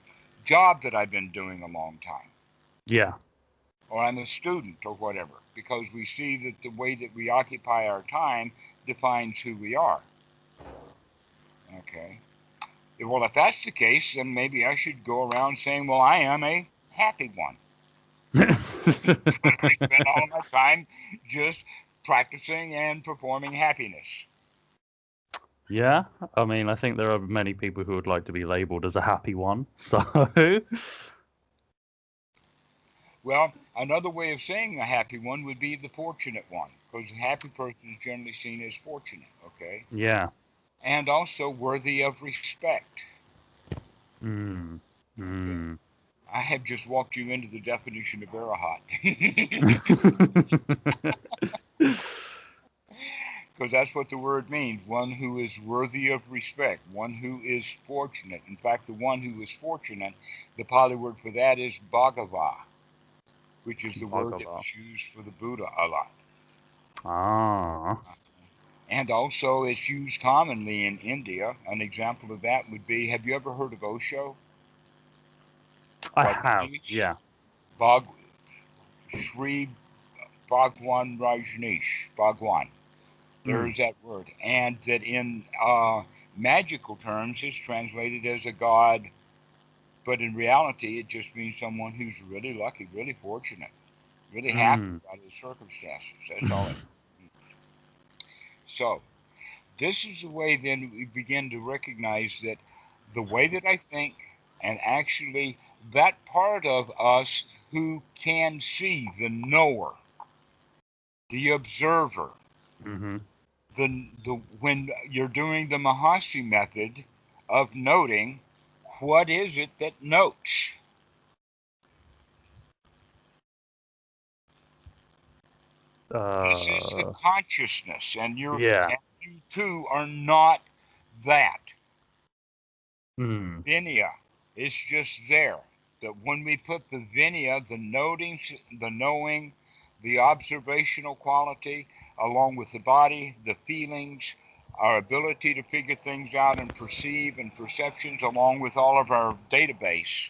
job that I've been doing a long time. Yeah. Or I'm a student, or whatever, because we see that the way that we occupy our time defines who we are. Okay. Well, if that's the case, then maybe I should go around saying, well, I am a happy one. I spend all my time just practicing and performing happiness. Yeah, I mean, I think there are many people who would like to be labeled as a happy one, so... Well, another way of saying a happy one would be the fortunate one, because a happy person is generally seen as fortunate, okay? Yeah. And also worthy of respect. Okay. I have just walked you into the definition of arahat. Because that's what the word means, one who is worthy of respect, one who is fortunate. In fact, the one who is fortunate, the Pali word for that is bhagava, which is the word that was used for the Buddha a lot. Ah. And also it's used commonly in India. An example of that would be, have you ever heard of Osho? I have, yeah. Sri Bhagwan Rajneesh, Bhagwan. There's that word. And that in magical terms is translated as a god, but in reality it just means someone who's really lucky, really fortunate, really happy about his circumstances. That's all it means. So this is the way then we begin to recognize that the way that I think, and actually that part of us who can see, the knower, the observer, when you're doing the Mahasi method of noting, what is it that notes? This is the consciousness, and you too are not that. Vinaya is just there. That when we put the Vinaya, the noting, the knowing, the observational quality, along with the body, the feelings, our ability to figure things out and perceive and perceptions, along with all of our database,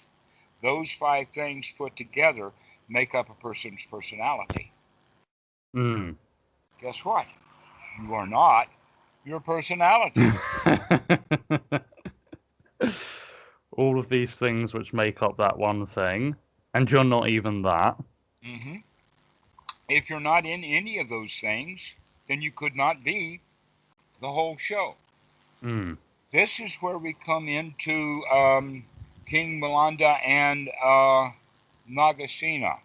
those 5 things put together make up a person's personality. Guess what? You are not your personality. All of these things which make up that one thing, and you're not even that. If you're not in any of those things, then you could not be the whole show. This is where we come into King Milanda and Nagasena,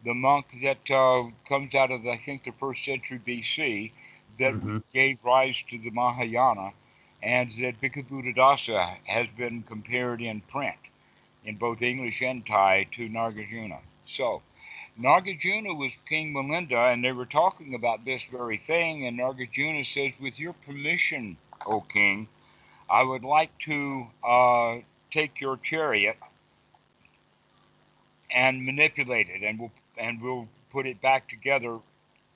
the monk that comes out of, I think, the 1st century BC, that gave rise to the Mahayana, and that Bhikkhu Buddhadasa has been compared in print, in both English and Thai, to Nagarjuna. So, Nagarjuna was King Milinda, and they were talking about this very thing. And Nagarjuna says, "With your permission, O king, I would like to take your chariot and manipulate it, and we'll put it back together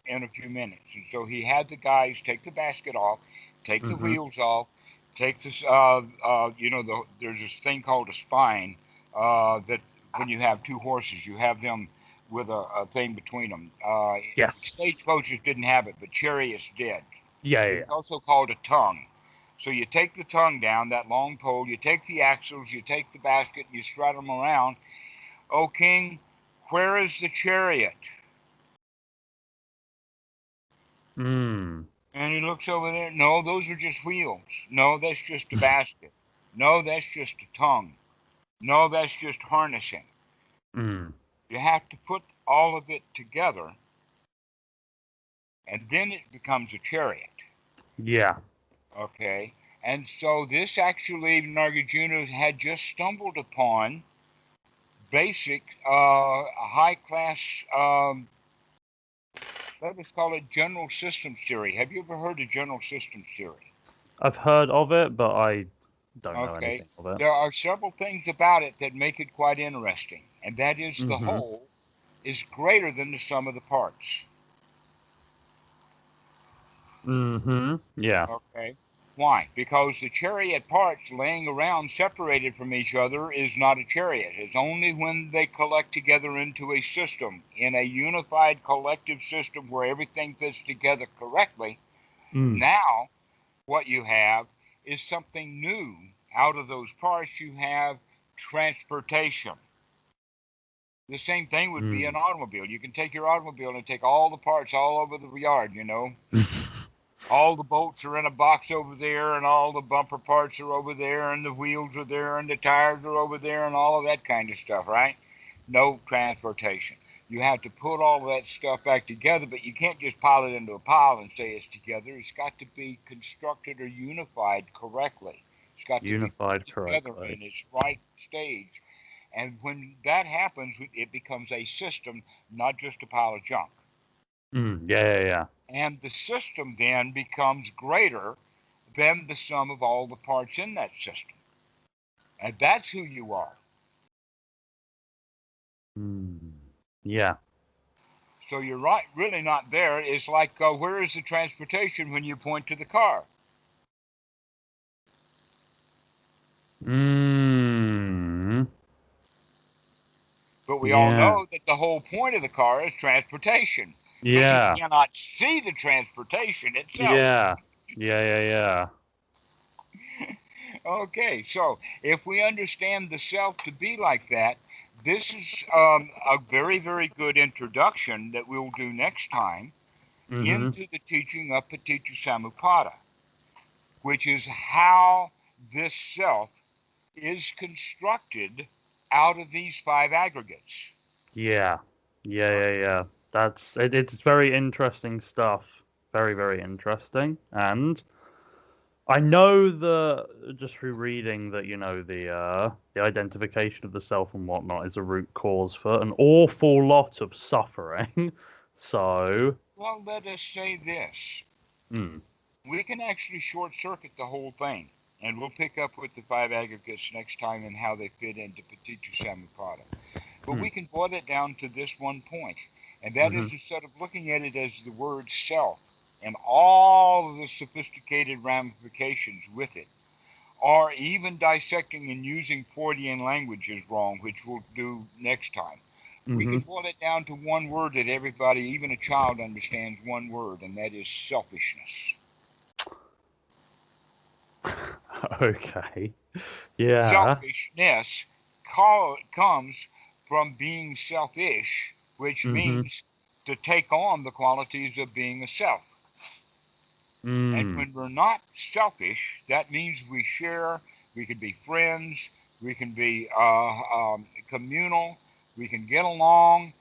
in a few minutes." And so he had the guys take the basket off, take the Mm-hmm. wheels off, take this. There's this thing called a spine that when you have two horses, you have them with a thing between them. Yes. Stagecoaches didn't have it, but chariots did. Yeah, It yeah, was also called a tongue. So you take the tongue down, that long pole, you take the axles, you take the basket, you strut them around. "O king, where is the chariot?" yeah. Mm. And he looks over there. "No, those are just wheels. No, that's just a basket. No, that's just a tongue. No, that's just harnessing." Mm. You have to put all of it together, and then it becomes a chariot. Yeah. Okay? And so this actually, Nagarjuna had just stumbled upon basic, high class, let us call it general systems theory. Have you ever heard of general systems theory? I've heard of it, but I don't know Okay. anything of it. There are several things about it that make it quite interesting, and that is the Mm-hmm. whole is greater than the sum of the parts. Mm-hmm. Yeah. Okay. Why? Because the chariot parts laying around separated from each other is not a chariot. It's only when they collect together into a system, in a unified collective system where everything fits together correctly. Mm. Now, what you have is something new. Out of those parts, you have transportation. The same thing would be Mm. an automobile. You can take your automobile and take all the parts all over the yard, you know. All the bolts are in a box over there, and all the bumper parts are over there, and the wheels are there, and the tires are over there, and all of that kind of stuff, right? No transportation. You have to put all of that stuff back together, but you can't just pile it into a pile and say it's together. It's got to be constructed or unified correctly. It's got to be put Unified together correctly. in its right stage. And when that happens, it becomes a system, not just a pile of junk. Mm. Yeah, yeah, yeah. And the system then becomes greater than the sum of all the parts in that system. And that's who you are. Mm. Yeah. So you're right, really not there. It's like, where is the transportation when you point to the car? Mm. But we all Yeah. know that the whole point of the car is transportation. But you Yeah. cannot see the transportation itself. Yeah. Yeah, yeah, yeah. Okay, so if we understand the self to be like that, this is a very, very good introduction that we'll do next time Mm-hmm. into the teaching of Paticca which is how this self is constructed out of these five aggregates. Yeah. Yeah, Okay. yeah, yeah. It's very interesting stuff. Very, very interesting. And I know that just through reading that, the identification of the self and whatnot is a root cause for an awful lot of suffering. So, Well, let us say this. mm, We can actually short circuit the whole thing. And we'll pick up with the five aggregates next time and how they fit into Paticca. But mm, we can boil it down to this one point, and that mm-hmm, is instead of looking at it as the word self and all of the sophisticated ramifications with it, or even dissecting and using Freudian languages wrong, which we'll do next time. We mm-hmm. can boil it down to one word that everybody, even a child, understands one word, and that is selfishness. Okay. Yeah. Selfishness comes from being selfish, which Mm-hmm. means to take on the qualities of being a self. And Mm. when we're not selfish, that means we share, we can be friends, we can be communal, we can get along,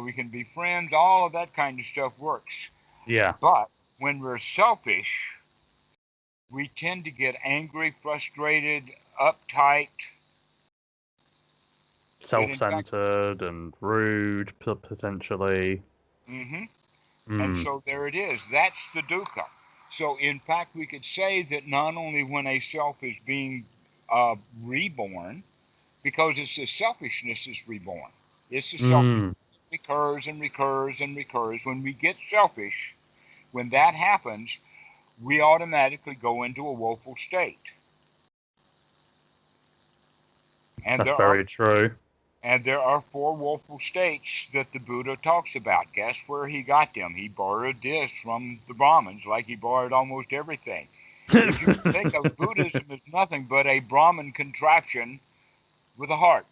we can be friends, all of that kind of stuff works. Yeah. But when we're selfish, we tend to get angry, frustrated, uptight, in fact, self-centered and rude, potentially. and Mm. so there it is. That's the dukkha. So in fact, we could say that not only when a self is being reborn, because it's the selfishness is reborn. It's the selfishness Mm. recurs and recurs and recurs. When we get selfish, when that happens, we automatically go into a woeful state. And That's there are very true. and there are four woeful states that the Buddha talks about. Guess where he got them? He borrowed this from the Brahmins, like he borrowed almost everything. If you think of Buddhism as nothing but a Brahmin contraption with a heart.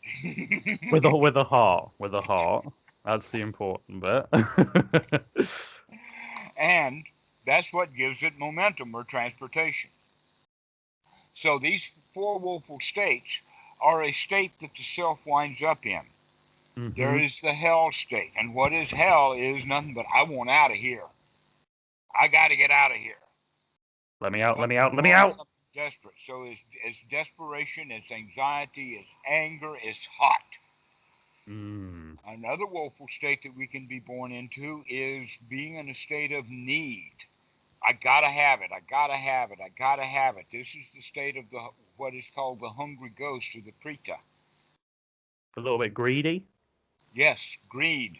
with a heart, with a heart. That's the important bit. And that's what gives it momentum or transportation. So these four woeful states are a state that the self winds up in. There Hmm. is the hell state. And what is hell is nothing but I want out of here. I got to get out of here. Let me out, let me Something out, let me wrong, out. something desperate. So it's desperation, it's anxiety, it's anger, it's hot. Mm. Another woeful state that we can be born into is being in a state of need. I gotta have it. I gotta have it. I gotta have it. This is the state of the what is called the hungry ghost or the preta. A little bit greedy. Yes, greed.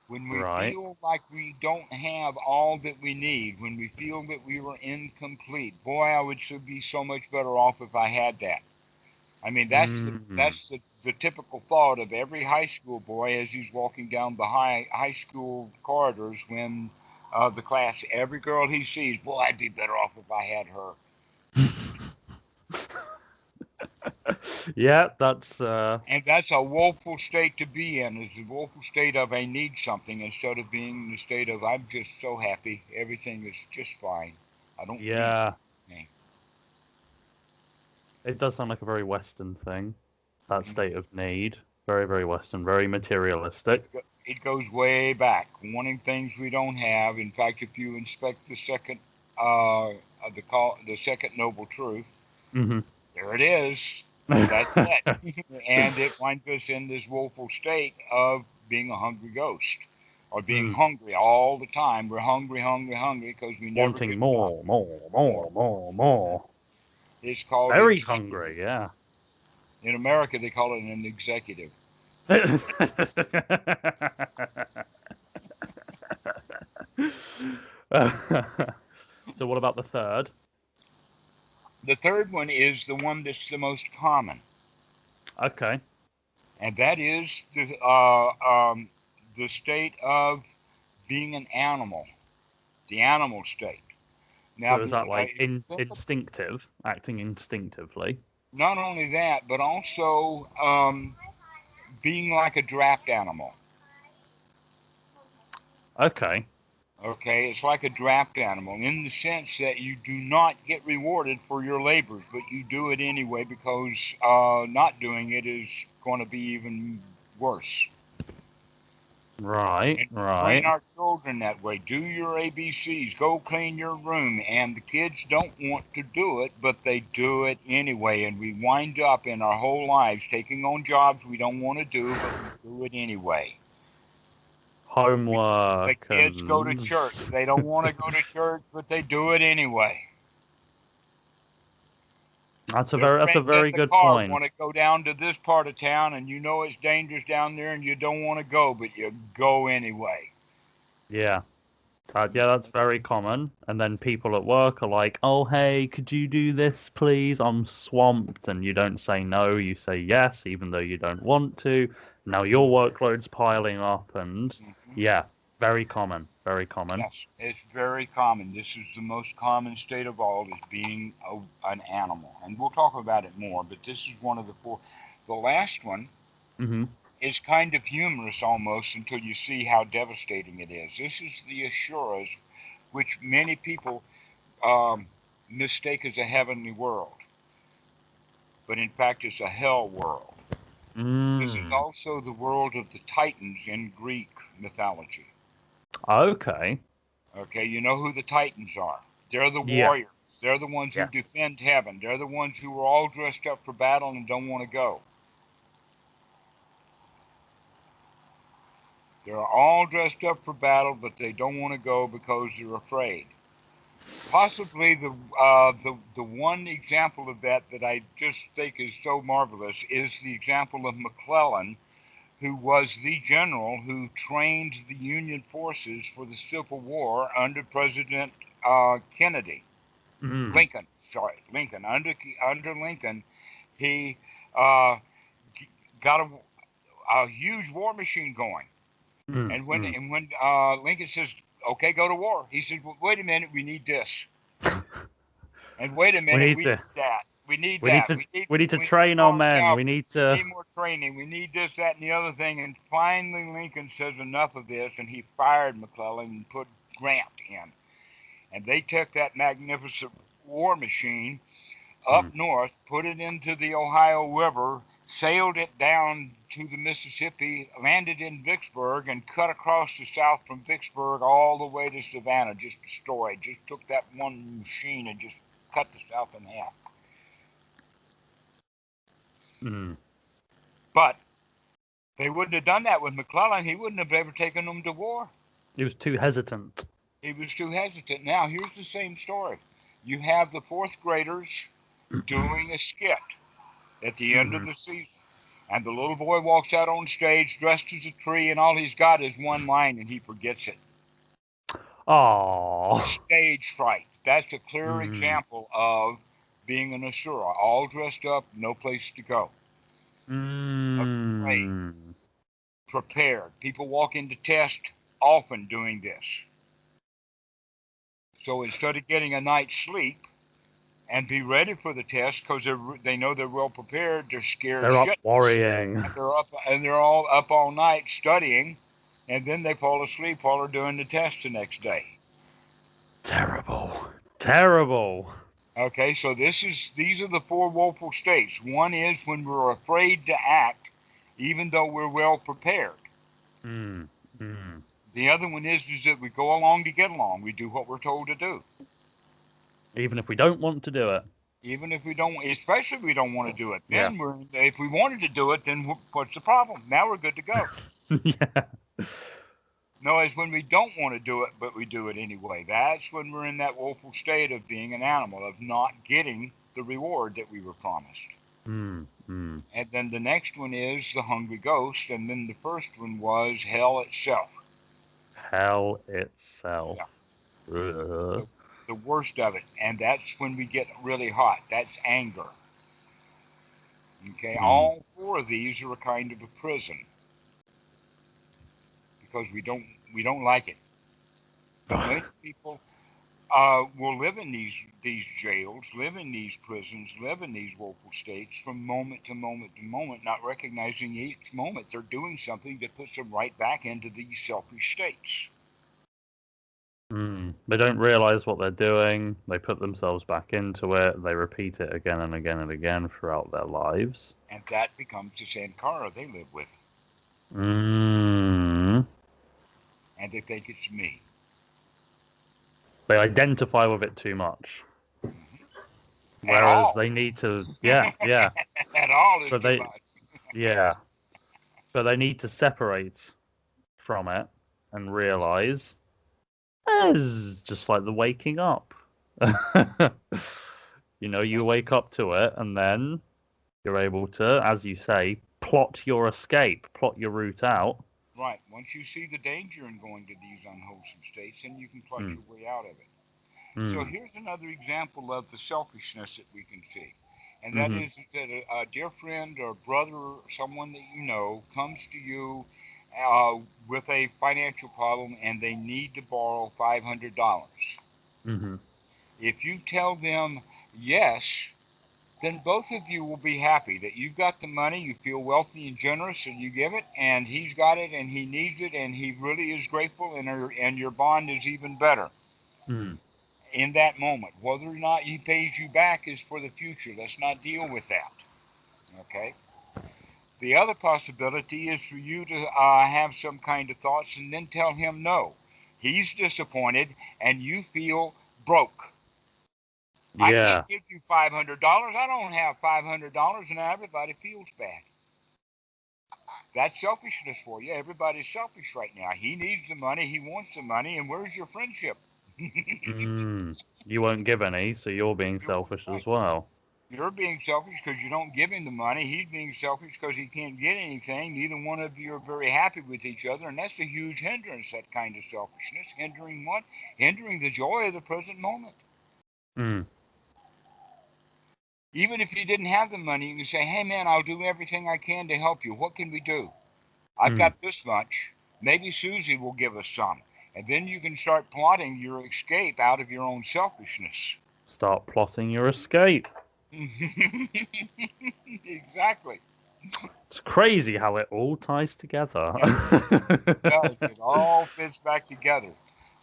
When we Right. feel like we don't have all that we need, when we feel that we were incomplete, boy, I would be so much better off if I had that. I mean, Mm. the typical thought of every high school boy as he's walking down the high school corridors when the class, every girl he sees, boy, I'd be better off if I had her. Yeah, that's And that's a woeful state to be in, is the woeful state of I need something instead of being in the state of I'm just so happy, everything is just fine. I don't need yeah. anything. It does sound like a very Western thing. That Mhm. state of need. Very, very Western, very materialistic. It goes way back, wanting things we don't have. In fact, if you inspect the second the second noble truth, Hmm. there it is. That's it. And it winds us in this woeful state of being a hungry ghost or being Mm. hungry all the time. We're hungry, hungry, hungry because we never get Wanting enough. more, more, More. more, more, more. It's called Very executive. hungry, yeah. In America, they call it an executive. So what about the third? The third one is the one that's the most common, Okay. and that is the state of being an animal, the animal state. Now, So is that like think of instinctive, acting instinctively? not only that, but also being like a draft animal. Okay. Okay, it's like a draft animal in the sense that you do not get rewarded for your labors, but you do it anyway because not doing it is going to be even worse. Right, And we train right. our children that way. Do your ABCs, go clean your room, and the kids don't want to do it, but they do it anyway. And we wind up in our whole lives taking on jobs we don't want to do, but we do it anyway. The Homework kids go to and church. They don't want to go to church, but they do it anyway. Their that's a friends in very the good car point. want to go down to this part of town, and you know it's dangerous down there, and you don't want to go, but you go anyway. Yeah. Yeah, that's very common. And then people at work are like, "Oh, hey, could you do this, please? I'm swamped." And you don't say no, you say yes, even though you don't want to. Now your workload's piling up, and Mhm. yeah, very common, very common. Yes, it's very common. This is the most common state of all, is being an animal. And we'll talk about it more, but this is one of the four. The last one Hmm. is kind of humorous almost until you see how devastating it is. This is the Asuras, which many people um, mistake as a heavenly world, but in fact it's a hell world. This is Mm. also the world of the Titans in Greek mythology. Okay. Okay, you know who the Titans are. They're the Yeah. warriors. They're the ones who Yeah. defend heaven. They're the ones who are all dressed up for battle and don't want to go. They're all dressed up for battle, but they don't want to go because they're afraid. Possibly the one example of that I just think is so marvelous is the example of McClellan, who was the general who trained the Union forces for the Civil War under President Kennedy. Lincoln, sorry, Lincoln. Under Lincoln, he uh, got a huge war machine going. And when Lincoln says, "Okay, go to war," he said, "Well, wait a minute, we need this." And wait a minute, we need that. We need that. We need to train our men. We need more training. We need this, that, and the other thing. And finally, Lincoln says enough of this, and he fired McClellan and put Grant in. And they took that magnificent war machine up north, put it into the Ohio River, sailed it down to the Mississippi, landed in Vicksburg, and cut across the south from Vicksburg all the way to Savannah, just destroyed. Just took that one machine and just cut the South in half. But they wouldn't have done that with McClellan. He wouldn't have ever taken them to war. He was too hesitant. Now, here's the same story. You have the fourth graders doing a skit at the end of the season. And the little boy walks out on stage dressed as a tree, and all he's got is one line, and he forgets it. Oh, stage fright. That's a clear example of being an Asura, all dressed up, no place to go. Afraid, prepared. People walk into test often doing this. So instead of getting a night's sleep and be ready for the test because they know they're well prepared, they're scared. They're up worrying. And they're all up all night studying, and then they fall asleep while they're doing the test the next day. Terrible. Okay, so these are the four woeful states. One is when we're afraid to act, even though we're well prepared. The other one is that we go along to get along. We do what we're told to do, even if we don't want to do it. Especially if we don't want to do it. Then if we wanted to do it, then what's the problem? Now we're good to go. Yeah. No, it's when we don't want to do it, but we do it anyway. That's when we're in that woeful state of being an animal, of not getting the reward that we were promised. And then the next one is the hungry ghost, and then the first one was hell itself. Hell itself. Yeah. The worst of it, and that's when we get really hot. That's anger. Okay, all four of these are a kind of a prison because we don't like it. But many people will live in these jails, live in these prisons, live in these woeful states from moment to moment to moment, not recognizing each moment they're doing something that puts them right back into these selfish states. They don't realize what they're doing. They put themselves back into it. They repeat it again and again and again throughout their lives. And that becomes the Sankara they live with. And they think it's me. They identify with it too much. Whereas they need to, At all is too much. But they need to separate from it and realize it's just like the waking up. You wake up to it, and then you're able to, as you say, plot your escape, plot your route out. Right. Once you see the danger in going to these unwholesome states, then you can plot your way out of it. So here's another example of the selfishness that we can see. And that is that a dear friend or brother or someone that you know comes to you with a financial problem and they need to borrow $500. If you tell them yes, then both of you will be happy that you've got the money, you feel wealthy and generous, and you give it, and he's got it, and he needs it, and he really is grateful, and your bond is even better. In that moment. Whether or not he pays you back is for the future. Let's not deal with that. Okay? The other possibility is for you to have some kind of thoughts and then tell him no. He's disappointed and you feel broke. I can't give you $500. I don't have $500, and everybody feels bad. That's selfishness for you. Everybody's selfish right now. He needs the money. He wants the money. And where's your friendship? You won't give any, so you're being selfish Right. as well. You're being selfish because you don't give him the money. He's being selfish because he can't get anything. Neither one of you are very happy with each other, and that's a huge hindrance, that kind of selfishness. Hindering what? Hindering the joy of the present moment. Mm. Even if you didn't have the money, you can say, hey, man, I'll do everything I can to help you. What can we do? I've got this much. Maybe Susie will give us some. And then you can start plotting your escape out of your own selfishness. Start plotting your escape. Exactly. It's crazy how it all ties together. It does. It all fits back together.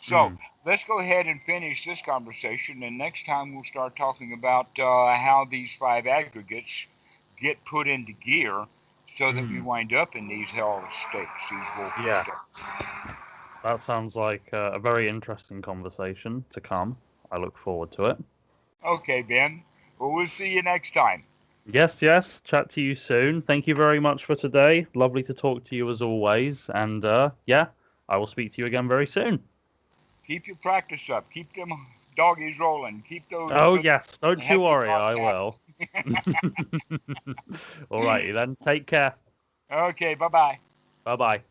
So let's go ahead and finish this conversation, and next time we'll start talking about how these 5 aggregates get put into gear so that we wind up in these hell states, these woeful Yeah, states. that sounds like a very interesting conversation to come. I look forward to it. Okay, Ben. Well, we'll see you next time. Yes, yes. Chat to you soon. Thank you very much for today. Lovely to talk to you as always. And yeah, I will speak to you again very soon. Keep your practice up. Keep them doggies rolling. Keep those Oh, little yes. Don't you heavy worry. thoughts I will. happening. All righty then. Take care. Okay, bye-bye. Bye bye.